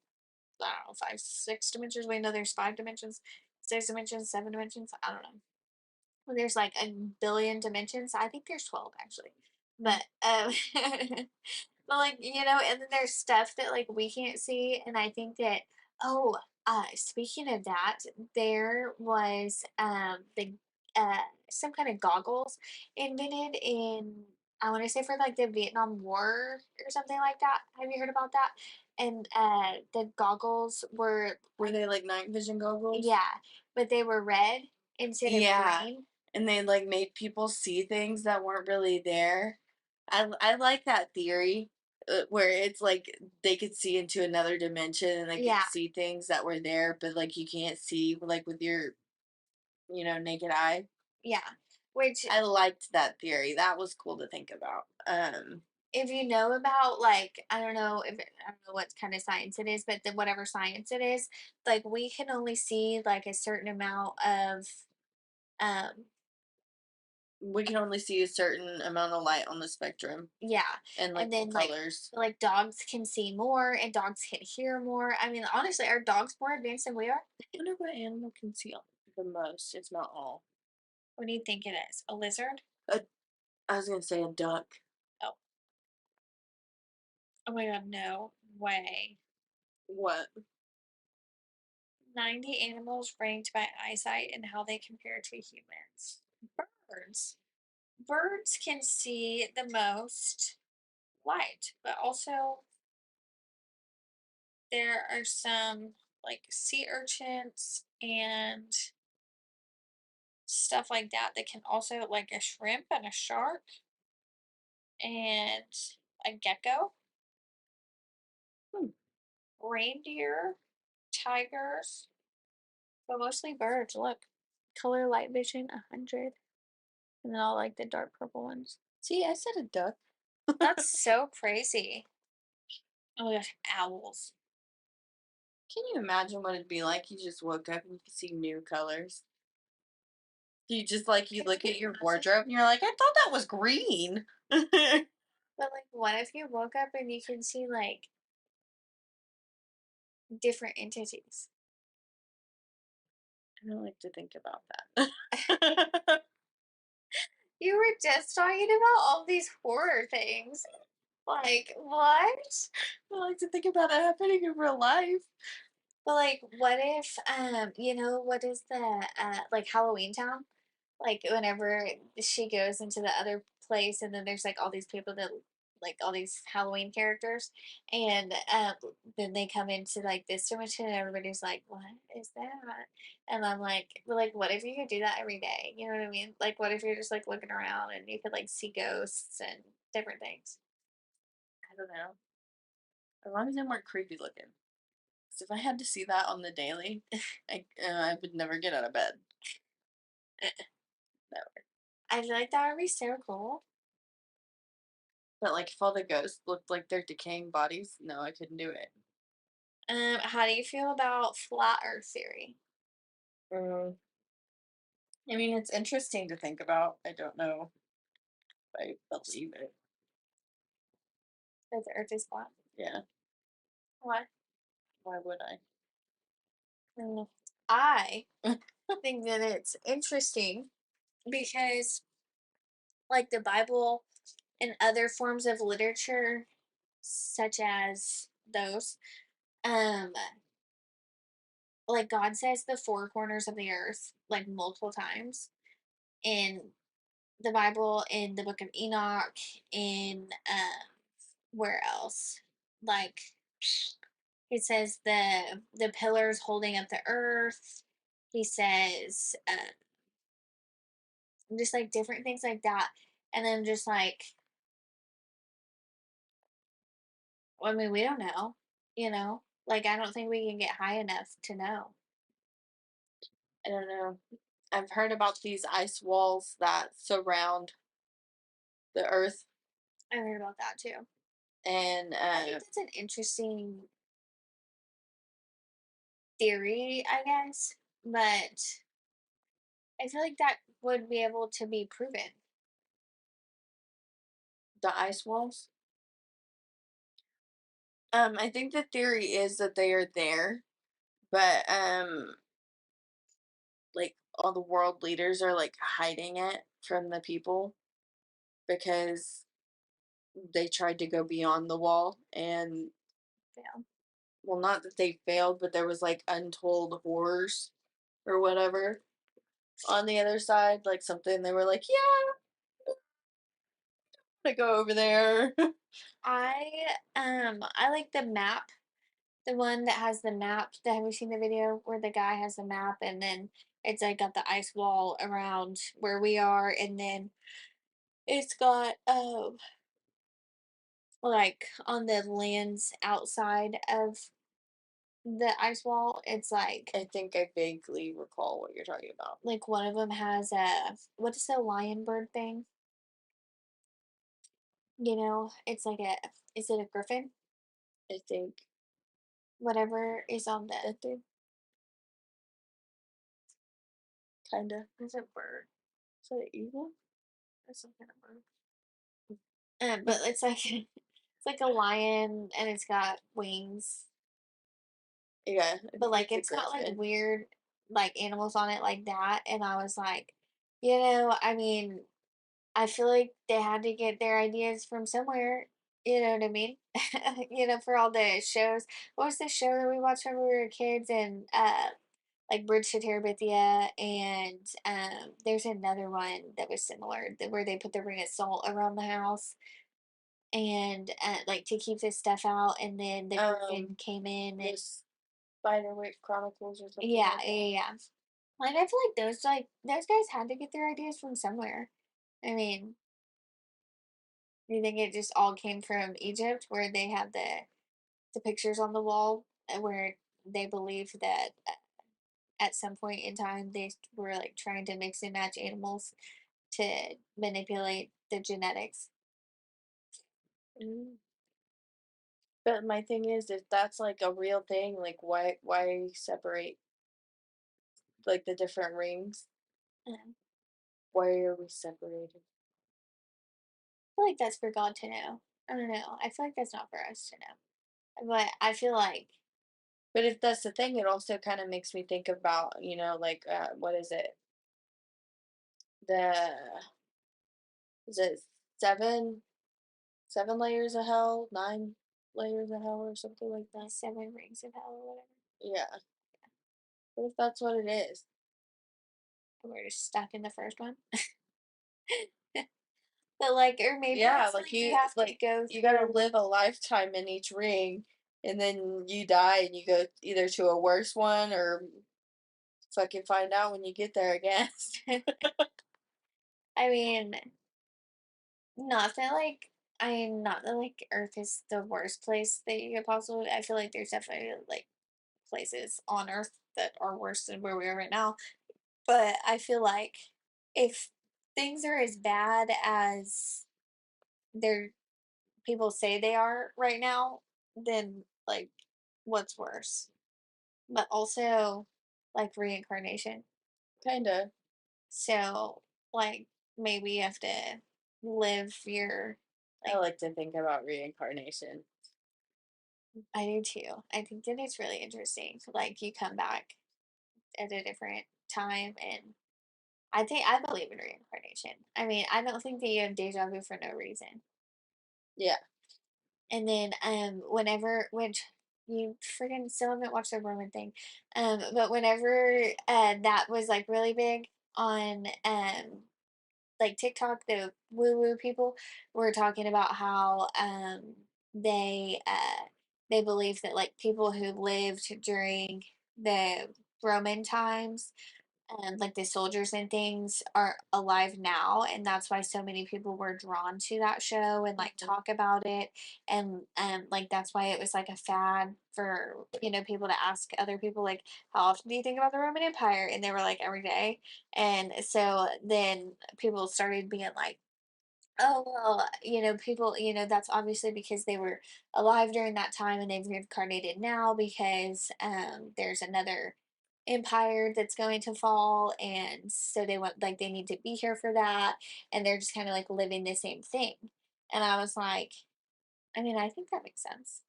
I don't know, 5, 6 dimensions. We know there's 5 dimensions, 6 dimensions, 7 dimensions. I don't know. Well, there's like a billion dimensions. I think there's 12 actually. But but like you know, and then there's stuff that like we can't see, and I think that oh, speaking of that, there was the uh some kind of goggles invented in I want to say for like the Vietnam War or something like that. Have you heard about that? And the goggles were Were they like night vision goggles? yeah, but they were red instead of Yeah, green. and they, like, made people see things that weren't really there. I like that theory, where it's like they could see into another dimension and they could Yeah, see things that were there, but, like, you can't see, like, with your, naked eye. yeah. Which I liked that theory, that was cool to think about. if you know about like I don't know what kind of science it is, but then whatever science it is, like we can only see like a certain amount of um we can only see a certain amount of light on the spectrum yeah. and, And like, then colors. like dogs can see more and dogs can hear more. I mean, honestly, are dogs more advanced than we are? I wonder what animal can see the most, if not all. What do you think it is? A lizard? A, I was gonna say a duck. Oh, oh my god, no way. What? 90 animals ranked by eyesight and how they compare to humans. Birds. Birds can see the most light, but also there are some like sea urchins and stuff like that can also, like a shrimp and a shark and a gecko, Hmm. reindeer, tigers, but mostly birds. Look, color light vision 100, and then all like the dark purple ones. See, I said a duck. That's so crazy. Oh my gosh, owls. Can you imagine what it'd be like? You just woke up and you could see new colors. You just like you Could look you at your imagine? wardrobe and you're like, I thought that was green. I But like, what if you woke up and you can see like different entities? don't like to think about that. You were just talking about all these horror things. Like, what? I like to think about it happening in real life. But like, what if, what is the like Halloween Town? Like, whenever she goes into the other place, and then there's like all these people that like all these Halloween characters, and then they come into like this dimension, and everybody's like, "What is that?" And I'm like, well, like, what if you could do that every day? You know what I mean? Like, what if you're just like looking around and you could like see ghosts and different things? I don't know. As long as they weren't creepy looking. 'Cause if I had to see that on the daily, I would never get out of bed. Never. I feel like that would be so cool. But like if all the ghosts looked like they're decaying bodies, no, I couldn't do it. How do you feel about flat Earth theory? Mm. I mean, it's interesting to think about. I don't know if I believe it. That the Earth is flat? Yeah, Why? why would I? Mm, I think that it's interesting because, like the Bible and other forms of literature, such as those, um, like God says the four corners of the earth like multiple times in the Bible, in the Book of Enoch, in where else? Like it says the pillars holding up the earth. He says just like different things like that. And then just like, I mean, we don't know, you know? Like, I don't think we can get high enough to know. I don't know. I've heard about these ice walls that surround the earth, I heard about that too. and I think that's an interesting theory, I guess. But I feel like that would be able to be proven. the ice walls. I think the theory is that they are there, but like all the world leaders are like hiding it from the people because they tried to go beyond the wall and Yeah. well, not that they failed, but there was like untold horrors or whatever on the other side, like something they were like, yeah, I'm gonna go over there. I like the map. The one that has the map. Have you seen the video where the guy has the map and then it's like got the ice wall around where we are, and then it's got like on the lands outside of the ice wall, it's I think I vaguely recall what you're talking about. like one of them has a, what is the lion bird thing? You know, it's like a, is it a griffin? I think Whatever is on the, that thing, kinda. is it bird? Is that an eagle? Or some kind of bird. But it's like it's like a lion and it's got wings, Yeah, I but think like it's a it's got like griffin. weird like animals on it like that, and I was like, I mean, I feel like they had to get their ideas from somewhere. You know what I mean? For all the shows. What was the show that we watched when we were kids? And like Bridge to Terabithia, and there's another one that was similar, where they put the ring of salt around the house, and like to keep this stuff out, and then the Um, griffin came in, and this Spiderwick Chronicles or something yeah, like yeah, that. yeah. Like I feel like those guys had to get their ideas from somewhere. I mean, do you think it just all came from Egypt, where they have the pictures on the wall, where they believe that at some point in time they were like trying to mix and match animals to manipulate the genetics? Mm. But my thing is, if that's like a real thing, like why separate like the different rings? I Why are we separated? feel like that's for God to know. I don't know. I feel like that's not for us to know. But I feel like But if that's the thing, it also kind of makes me think about, like what is it? The is it seven seven layers of hell, nine layers of hell, or something like the that? seven rings of hell or whatever. Yeah. What if that's what it is? We're just stuck in the first one. But like, or maybe Yeah, it's like you have to go you gotta through. live a lifetime in each ring, and then you die and you go either to a worse one or fucking find out when you get there, I guess. I mean, not that like not that like Earth is the worst place that you could possibly. I feel like there's definitely like places on Earth that are worse than where we are right now. But I feel like if things are as bad as they're people say they are right now, then like what's worse? But also like reincarnation. Kinda. So like maybe you have to live your I like like to think about reincarnation. I do too. I think that it's really interesting. Like you come back at a different time, and I believe in reincarnation. I mean, I don't think that you have deja vu for no reason. Yeah, And then whenever which you freaking still haven't watched the Roman thing. But whenever that was like really big on like TikTok, the woo woo people were talking about how they they believe that like people who lived during the Roman times, like the soldiers and things, are alive now, and that's why so many people were drawn to that show and like mhm, talk about it. And like that's why it was like a fad for people to ask other people like, how often do you think about the Roman Empire? And they were like, every day. And so then people started being like, oh well, people, that's obviously because they were alive during that time, and they've reincarnated now because there's another empire that's going to fall, and so they need to be here for that, and they're just kind of like living the same thing. And I was like, I mean, I think that makes sense.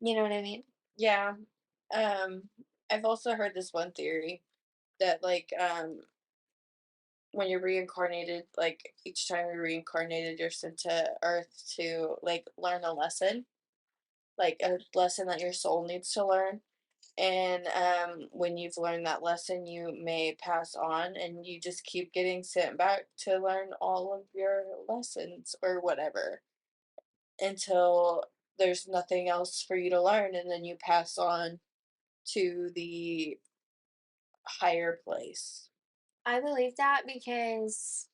You know what I mean? yeah. I've also heard this one theory that when you're reincarnated, like each time you're reincarnated, you're sent to Earth to like learn a lesson, like a lesson that your soul needs to learn. And when you've learned that lesson, you may pass on, and you just keep getting sent back to learn all of your lessons or whatever until there's nothing else for you to learn, and then you pass on to the higher place. I believe that because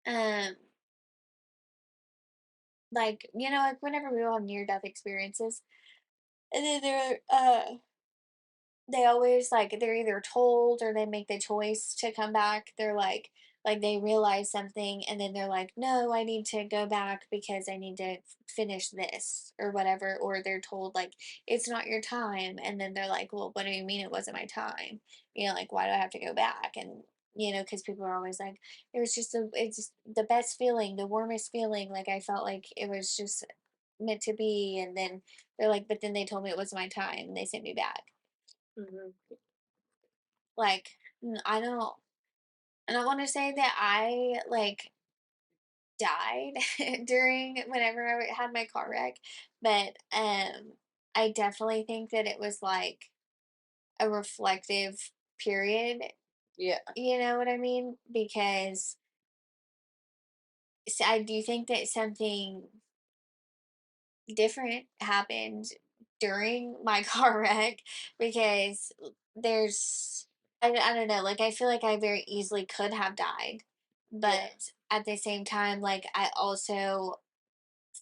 um like like whenever we all have near death experiences, and then they always like they're either told or they make the choice to come back. They're like they realize something, and then they're like, no, I need to go back because I need to finish this or whatever. Or they're told like it's not your time, and then they're like, well, what do you mean it wasn't my time? Like, why do I have to go back? And because people are always like, it's just the best feeling, the warmest feeling. Like I felt like it was just meant to be. And then they're like, but then they told me it was my time and they sent me back. Hmm. Like, I don't. And I want to say that I like died during whenever I had my car wreck, but I definitely think that it was like a reflective period. Yeah. You know what I mean? Because I do think that something different happened during my car wreck because there's I don't know, like I feel like I very easily could have died, Yeah. but at the same time, like I also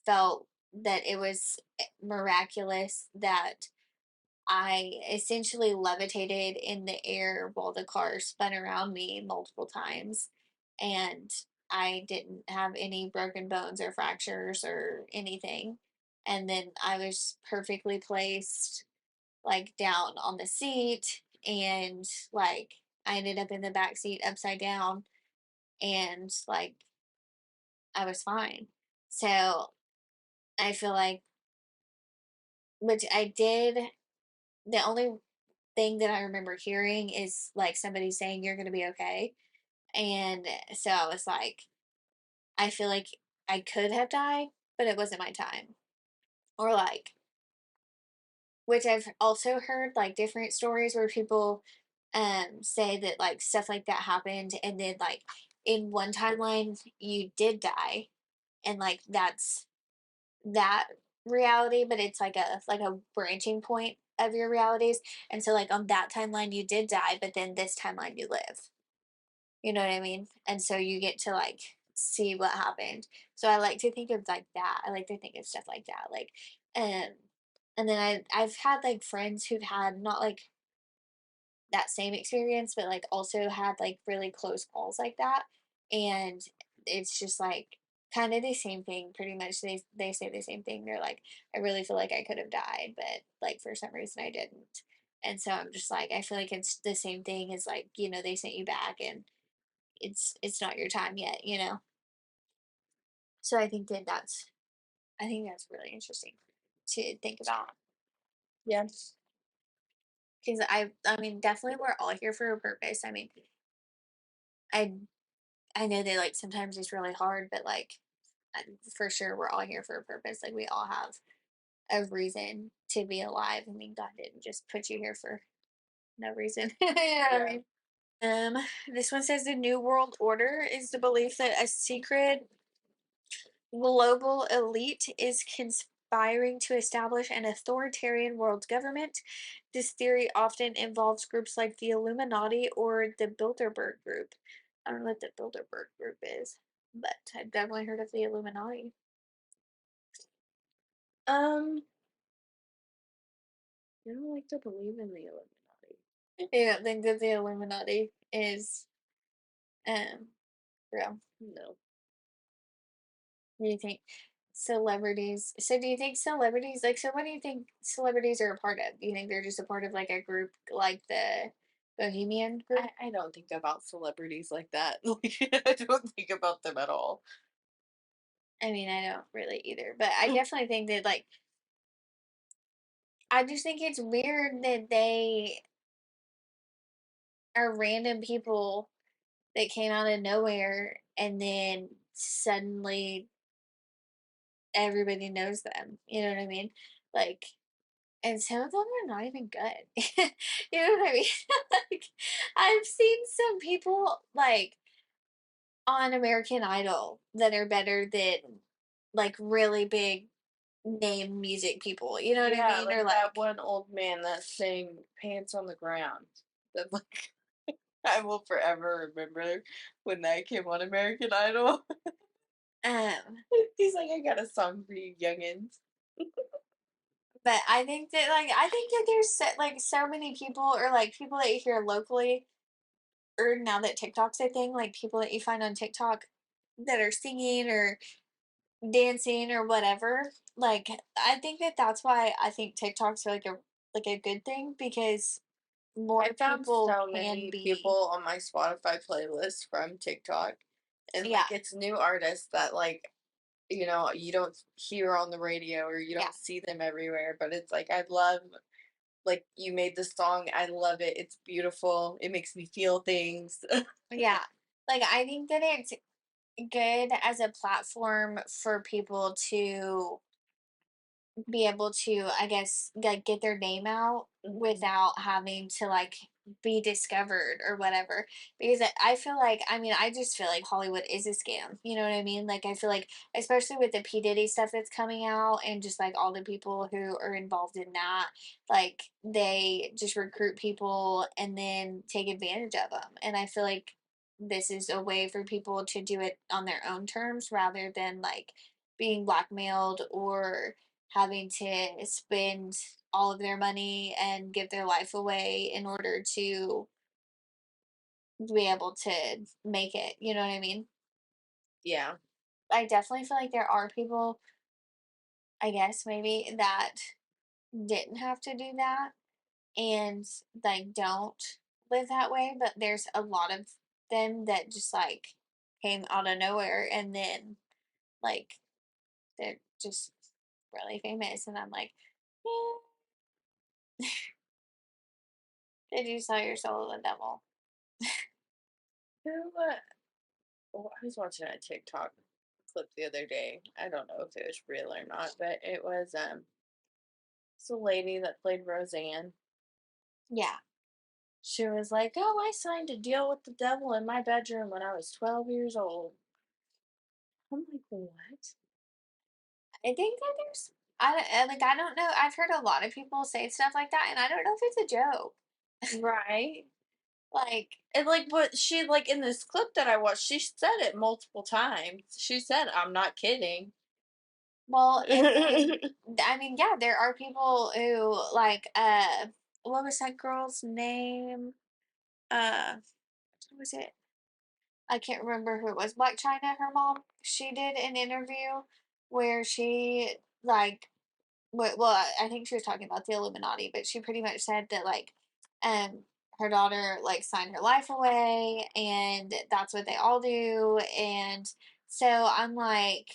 felt that it was miraculous that I essentially levitated in the air while the car spun around me multiple times. And I didn't have any broken bones or fractures or anything. And then I was perfectly placed, like down on the seat. And like I ended up in the back seat upside down. And like I was fine. So I feel like, which I did, the only thing that I remember hearing is like somebody saying you're going to be okay. And so I was like, I feel like I could have died, but it wasn't my time. Or like, which I've also heard like different stories where people say that like stuff like that happened and then like in one timeline you did die and like that's that reality, but it's like a branching point of your realities. And so like on that timeline you did die, but then this timeline you live. You know what I mean? And so you get to like see what happened. So I like to think of like that. I like to think of stuff like that. Like um and then I've had like friends who've had not like that same experience, but like also had like really close calls like that. And it's just like kind of the same thing pretty much. They say the same thing. They're like, I really feel like I could have died, but like for some reason I didn't. And so I'm just like, I feel like it's the same thing as like, you know, they sent you back and it's not your time yet, you know. So I think that's really interesting to think about Yeah. because I mean definitely we're all here for a purpose. I mean, I I know that like sometimes it's really hard, but like for sure we're all here for a purpose. Like we all have a reason to be alive. I mean, God didn't just put you here for no reason. You know what I Yeah. mean? This one says the New World Order is the belief that a secret global elite is conspiring to establish an authoritarian world government. This theory often involves groups like the Illuminati or the Bilderberg Group. I don't know what the Bilderberg Group is, but I've definitely heard of the Illuminati. Um, I don't like to believe in the Illuminati. You don't think that the Illuminati is real? No. Do you think celebrities? So do you think celebrities like so? What do you think celebrities are a part of? Do you think they're just a part of like a group like the Bohemian Group? I don't think about celebrities like that. Like, I don't think about them at all. I mean, I don't really either, but I definitely think that like I just think it's weird that they are random people that came out of nowhere and then suddenly everybody knows them. You know what I mean? Like, and some of them are not even good. You know what I mean? Like, I've seen some people like on American Idol that are better than like really big name music people. You know what I Yeah, mean? Or like that like, one old man that sang "Pants on the Ground." That like I will forever remember when that came on American Idol. um, He's like, "I got a song for you, youngins." but I think that like I think that there's like so many people or like people that you hear locally or now that TikTok's a thing, like people that you find on TikTok that are singing or dancing or whatever. Like I think that that's why I think TikToks are like a good thing because I more found people so can many be people on my Spotify playlist from TikTok, and yeah, like it's new artists that like you don't hear on the radio or you yeah, don't see them everywhere, but it's like I love like you made the song. I love it. It's beautiful. It makes me feel things. yeah. Like, I think that it's good as a platform for people to be able to, I guess, like, get their name out Mhm. without having to, like, be discovered or whatever. Because I feel like, I mean, I just feel like Hollywood is a scam. You know what I mean? Like, I feel like, especially with the P. Diddy stuff that's coming out and just like all the people who are involved in that, like, they just recruit people and then take advantage of them. And I feel like this is a way for people to do it on their own terms rather than like being blackmailed or having to spend all of their money and give their life away in order to be able to make it. You know what I mean? Yeah. I definitely feel like there are people, I guess, maybe that didn't have to do that and like don't live that way, but there's a lot of them that just like came out of nowhere and then like they're just really famous. And I'm like, did you sell your soul to the devil? Who, oh, I was watching a TikTok clip the other day. I don't know if it was real or not, but it was it's a lady that played Roseanne. Yeah. She was like, "Oh, I signed a deal with the devil in my bedroom when I was 12 years old." I'm like, "What?" I think that there's like I don't know. I've heard a lot of people say stuff like that, and I don't know if it's a joke. Right. Like, And like what she like in this clip that I watched, she said it multiple times. She said, "I'm not kidding." well, and then I mean, yeah, there are people who like what was that girl's name? What was it? I can't remember who it was. Black China, her mom. She did an interview where she like well, I think she was talking about the Illuminati, but she pretty much said that like um her daughter like signed her life away and that's what they all do. And so I'm like,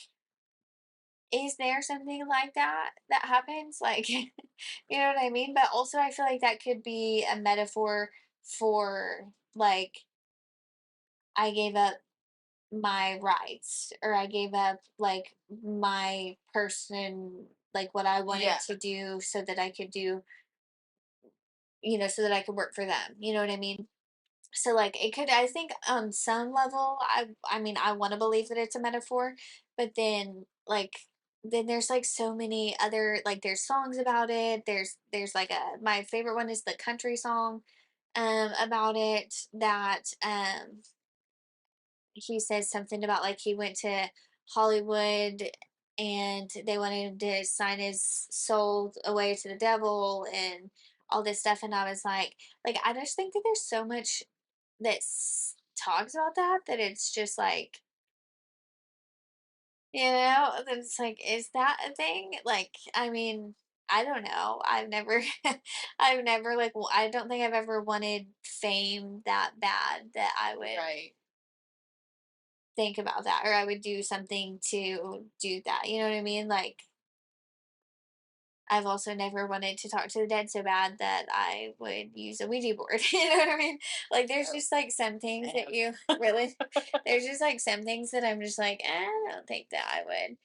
is there something like that that happens? Like, you know what I mean? But also I feel like that could be a metaphor for like I gave up my rights or I gave up like my person, like what I wanted Yeah. to do so that I could do, so that I could work for them. You know what I mean? So like it could, I think on some level I mean I want to believe that it's a metaphor, but then there's like so many other, like there's songs about it. There's like a, my favorite one is the country song about it that he says something about like he went to Hollywood and they wanted to sign his soul away to the devil and all this stuff. And I was like I just think that there's so much that talks about that it's just like, that it's like, is that a thing? Like, I mean, I don't know. I've never, I've never like, I don't think I've ever wanted fame that bad that I would Right. think about that or I would do something to do that. You know what I mean? Like I've also never wanted to talk to the dead so bad that I would use a Ouija board. You know what I mean? Like there's Oh, just like some things that man. you really there's just like some things that I'm just like, I don't think that I would.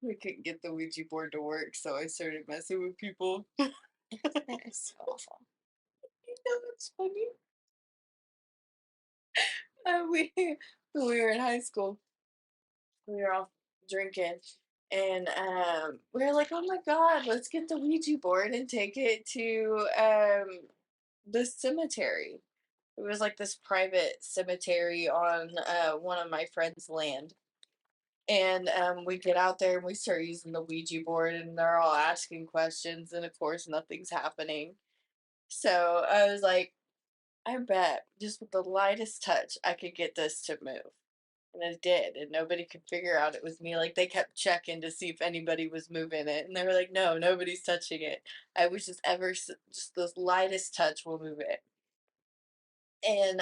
We couldn't get the Ouija board to work, so I started messing with people. That is so awful. You know what's funny? We when we were in high school, we were all drinking, and we were like, "Oh my god, let's get the Ouija board and take it to the cemetery." It was like this private cemetery on one of my friend's land. And we get out there and we start using the Ouija board, and they're all asking questions, and of course, nothing's happening. So I was like, I bet just with the lightest touch, I could get this to move. And it did, and nobody could figure out it was me. Like, they kept checking to see if anybody was moving it, and they were like, no, nobody's touching it. I was just just the lightest touch will move it. And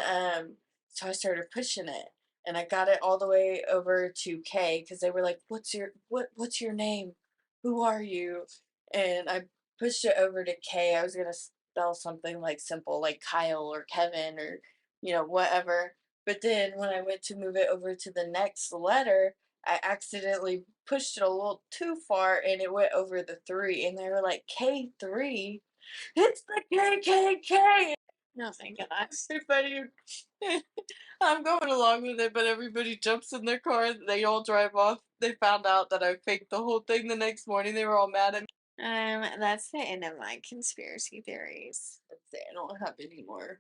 so I started pushing it, and I got it all the way over to K because they were like, what's your name? Who are you?" And I pushed it over to K. I was gonna spell something like simple, like Kyle or Kevin or whatever. But then when I went to move it over to the next letter, I accidentally pushed it a little too far and it went over the 3. And they were like, K3? It's the KKK! No, thank goodness. Everybody, I'm going along with it, but everybody jumps in their car. They all drive off. They found out that I faked the whole thing the next morning. They were all mad at me. That's the end of my conspiracy theories. I don't have any more.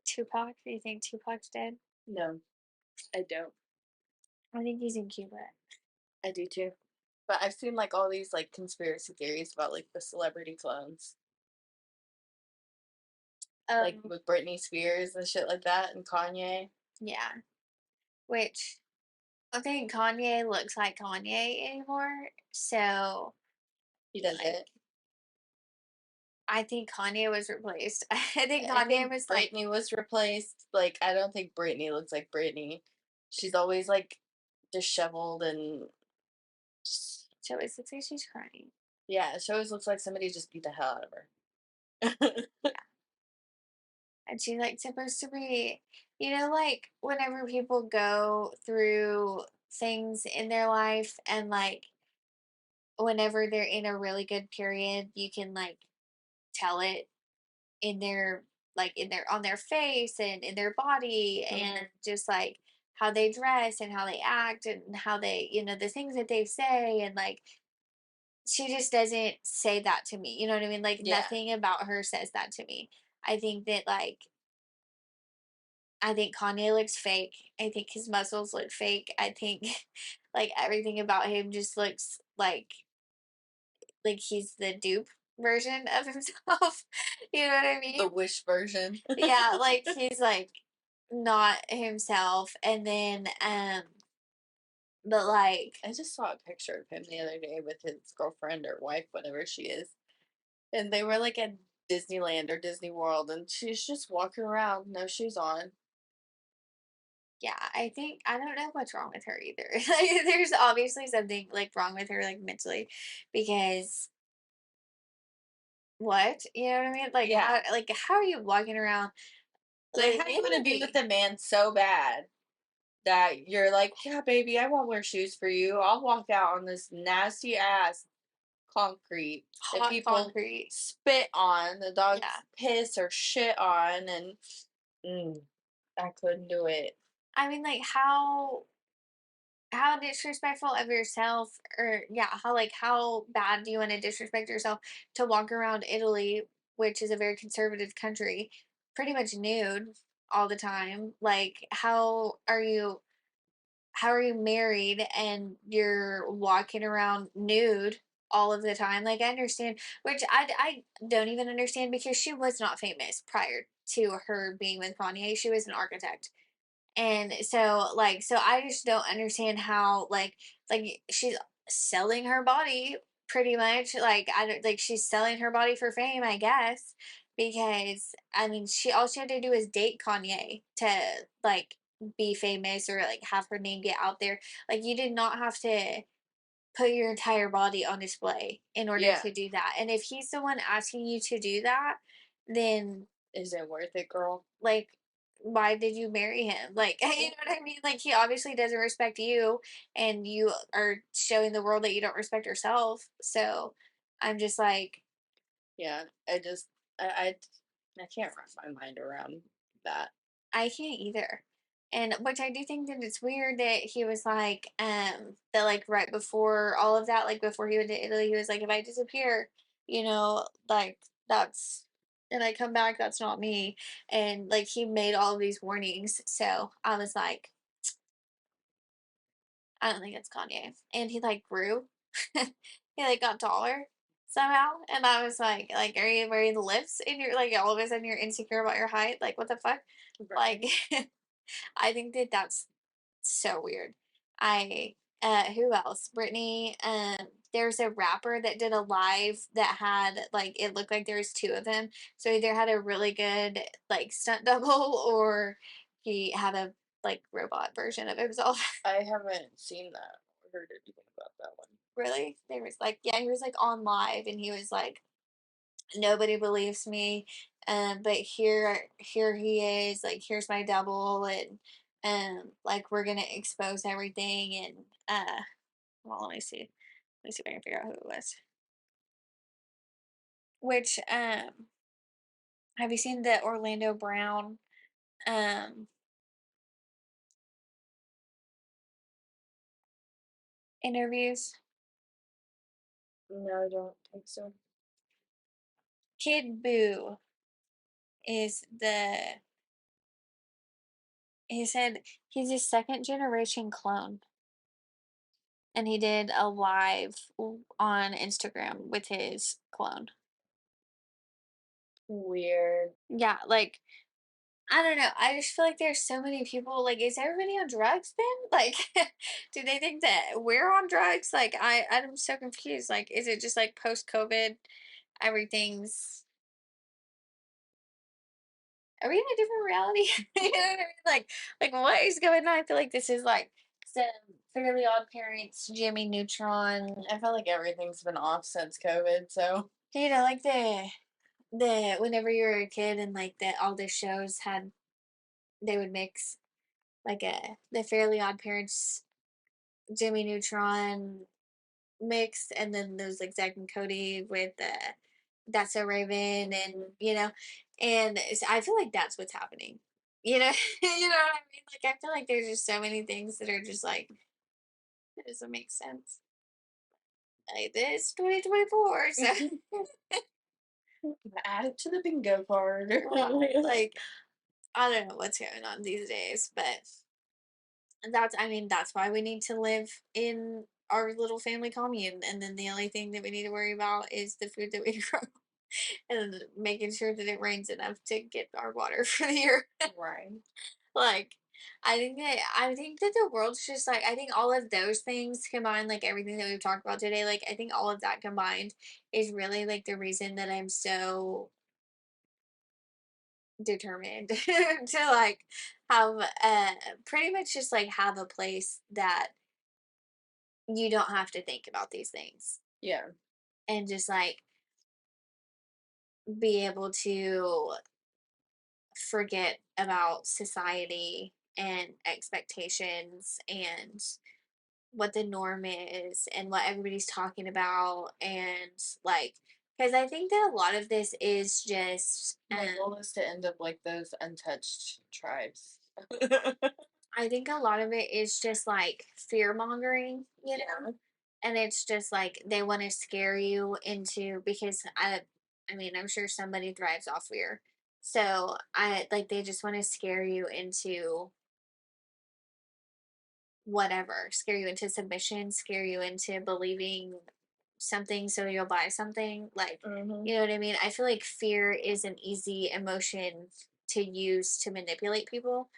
Tupac? Do you think Tupac's dead? No, I don't. I think he's in Cuba. I do too. But I've seen like all these like conspiracy theories about like the celebrity clones, like Um, with Britney Spears and shit like that, and Kanye. yeah. Which I think Kanye looks like Kanye anymore. So, He does like, it. I think Kanye was replaced. I think I Kanye think was like, Britney was replaced. Like I don't think Britney looks like Britney. She's always like disheveled and just, so it looks like she's crying. yeah. She always looks like somebody just beat the hell out of her. And she's like supposed to be, like whenever people go through things in their life and like whenever they're in a really good period, you can like tell it in their on their face and in their body and just like how they dress and how they act and how they the things that they say and like she just doesn't say that to me, you know what I mean, like Yeah, nothing about her says that to me. I think that like I think Kanye looks fake. I think his muscles look fake. I think like everything about him just looks like he's the dupe version of himself. You know what I mean? the Wish version. Yeah, like he's like not himself. And then but like I just saw a picture of him the other day with his girlfriend or wife, whatever she is, and they were like at Disneyland or Disney World, and she's just walking around, no shoes on. yeah, I think I don't know what's wrong with her either. Like there's obviously something like wrong with her like mentally because what? You know what I mean? Yeah, Like how are you walking around it's like how you want to be with literally a man so bad that you're like, yeah, baby, I won't wear shoes for you. I'll walk out on this nasty ass concrete that hot people concrete? spit on, the dogs Yeah. piss or shit on, and mm, I couldn't do it. I mean like how disrespectful of yourself or yeah, how bad do you want to disrespect yourself to walk around Italy, which is a very conservative country, pretty much nude all the time? Like how are you married and you're walking around nude all of the time? Like I understand, which I don't even understand because she was not famous prior to her being with Kanye. She was an architect. And so I just don't understand how like she's selling her body pretty much. Like I don't like she's selling her body for fame, I guess. Because I mean she all she had to do was date Kanye to like be famous or like have her name get out there. Like you did not have to put your entire body on display in order Yeah, to do that. And if he's the one asking you to do that, then is it worth it, girl? like why did you marry him? Like you know what I mean? Like he obviously doesn't respect you and you are showing the world that you don't respect yourself. So I'm just like Yeah, I just I can't wrap my mind around that. I can't either. And which I do think that it's weird that he was like, that like right before all of that, like before he went to Italy, he was like, if I disappear, like that's and I come back, that's not me. And like he made all of these warnings. So I was like, I don't think it's Kanye. And he like grew. He like got taller somehow. And I was like, are you wearing the lifts and you're like all of a sudden you're insecure about your height? Like what the fuck? Right. Like I think that that's so weird. I who else? Brittany. There's a rapper that did a live that had like it looked like there was two of him. So either had a really good like stunt double or he had a like robot version of himself. I haven't seen that or heard anything about that one. Really? There was like yeah, he was like on live and he was like nobody believes me. But here he is, like, here's my double, and like, we're gonna expose everything. And well, let me see if I can figure out who it was. Which have you seen the Orlando Brown um interviews? No, I don't think so. Kid Boo is the he said he's a second generation clone, and he did a live on Instagram with his clone. Weird. Yeah, like, I don't know. I just feel like there's so many people. Like, is everybody on drugs then? Like, do they think that we're on drugs? Like, I'm so confused. Like, is it just like post COVID, everything's are we in a different reality? You know what I mean? Like what is going on? I feel like this is like some Fairly Odd Parents, Jimmy Neutron. I feel like everything's been off since COVID, so You know, like the whenever you were a kid and like that all the shows had they would mix like the Fairly Odd Parents, Jimmy Neutron mixed, and then those like Zack and Cody with That's So Raven, and and I feel like that's what's happening. You know, you know what I mean? Like, I feel like there's just so many things that are just like it doesn't make sense. Like, this 2024, so add it to the bingo card. like I don't know what's going on these days, but that's I mean that's why we need to live in our little family commune, and then the only thing that we need to worry about is the food that we grow, and making sure that it rains enough to get our water for the year. Right. Like, I think that the world's just like I think all of those things combined, like everything that we've talked about today, like I think all of that combined is really like the reason that I'm so determined to like have pretty much just like have a place that you don't have to think about these things, Yeah. and just like be able to forget about society and expectations and what the norm is and what everybody's talking about, and like because I think that a lot of this is just My goal is to end up like those untouched tribes. I think a lot of it is just like fear mongering, you Yeah. know, and it's just like they want to scare you into because I mean I'm sure somebody thrives off fear, so I like they just want to scare you into whatever, scare you into submission, scare you into believing something so you'll buy something. Like, Mm-hmm. you know what I mean? I feel like fear is an easy emotion to use to manipulate people.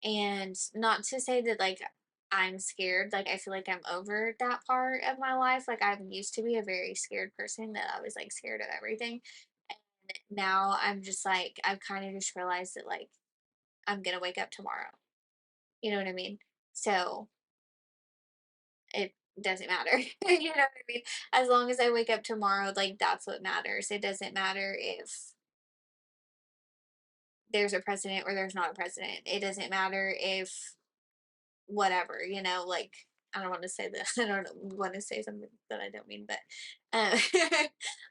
And not to say that, like, I'm scared. Like, I feel like I'm over that part of my life. Like, I used to be a very scared person that I was, like, scared of everything. And now I'm just like, I've kind of just realized that, like, I'm going to wake up tomorrow. You know what I mean? So it doesn't matter. You know what I mean? As long as I wake up tomorrow, like that's what matters. It doesn't matter if there's a president or there's not a president. It doesn't matter if whatever, like I don't want to say that I don't want to say something that I don't mean, but um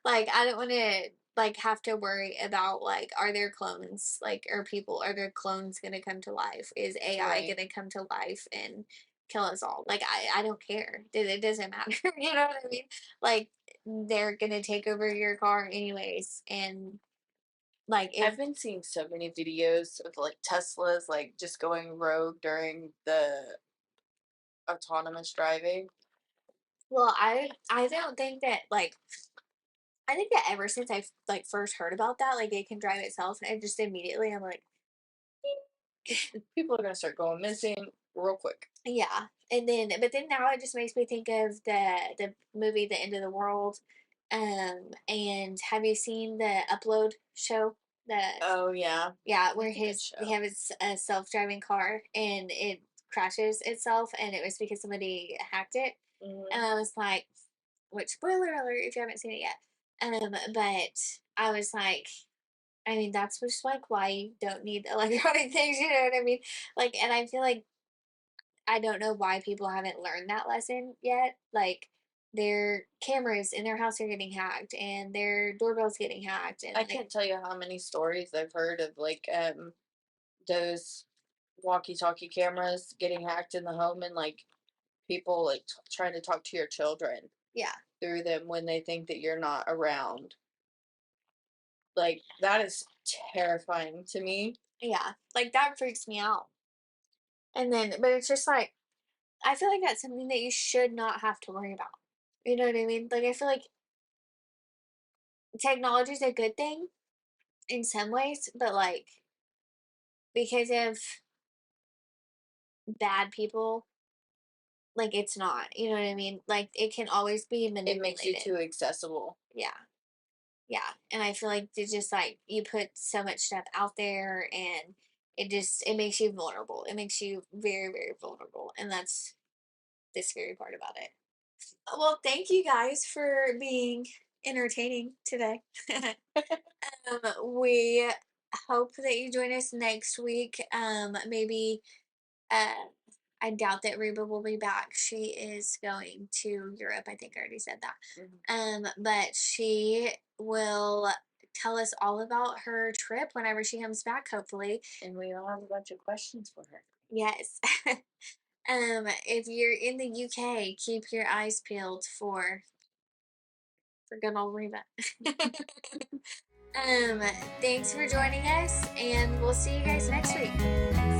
like I don't want to like have to worry about like are there clones like are there clones going to come to life? Is AI Right. going to come to life and kill us all? Like I don't care. It doesn't matter. You know what I mean? Like they're going to take over your car anyways, and like if I've been seeing so many videos of like Teslas like just going rogue during the autonomous driving. well I don't think that like I think that ever since I like first heard about that, like it can drive itself, and just immediately I'm like, People are gonna start going missing real quick. yeah. And then, but then now it just makes me think of the movie The End of the World. And have you seen the Upload show? The Oh yeah, Yeah, where that's a good his they show. have his self driving car and it crashes itself, and it was because somebody hacked it. Hmm. And I was like, which spoiler alert if you haven't seen it yet. But I was like, I mean, that's just like why you don't need electronic things, you know what I mean? Like, and I feel like I don't know why people haven't learned that lesson yet. Like, their cameras in their house are getting hacked and their doorbell's getting hacked and I like can't tell you how many stories I've heard of like those walkie-talkie cameras getting hacked in the home and like people like trying to talk to your children yeah. through them when they think that you're not around. Like that is terrifying to me. Yeah. Like that freaks me out. And then but it's just like I feel like that's something that you should not have to worry about. You know what I mean? Like I feel like technology is a good thing in some ways, but like because of bad people, like it's not. You know what I mean? Like it can always be It makes you manipulated. too accessible. Yeah. Yeah. And I feel like it's just like you put so much stuff out there and it makes you vulnerable. It makes you very, very vulnerable. And that's the scary part about it. Well, thank you guys for being entertaining today. We hope that you join us next week. Maybe uh, I doubt that Reba will be back. She is going to Europe. I think I already said that. Mhm. But she will tell us all about her trip whenever she comes back. Hopefully, And we all have a bunch of questions for her. yes. If you're in the UK, keep your eyes peeled for good old Reba. um, Thanks for joining us, and we'll see you guys next week.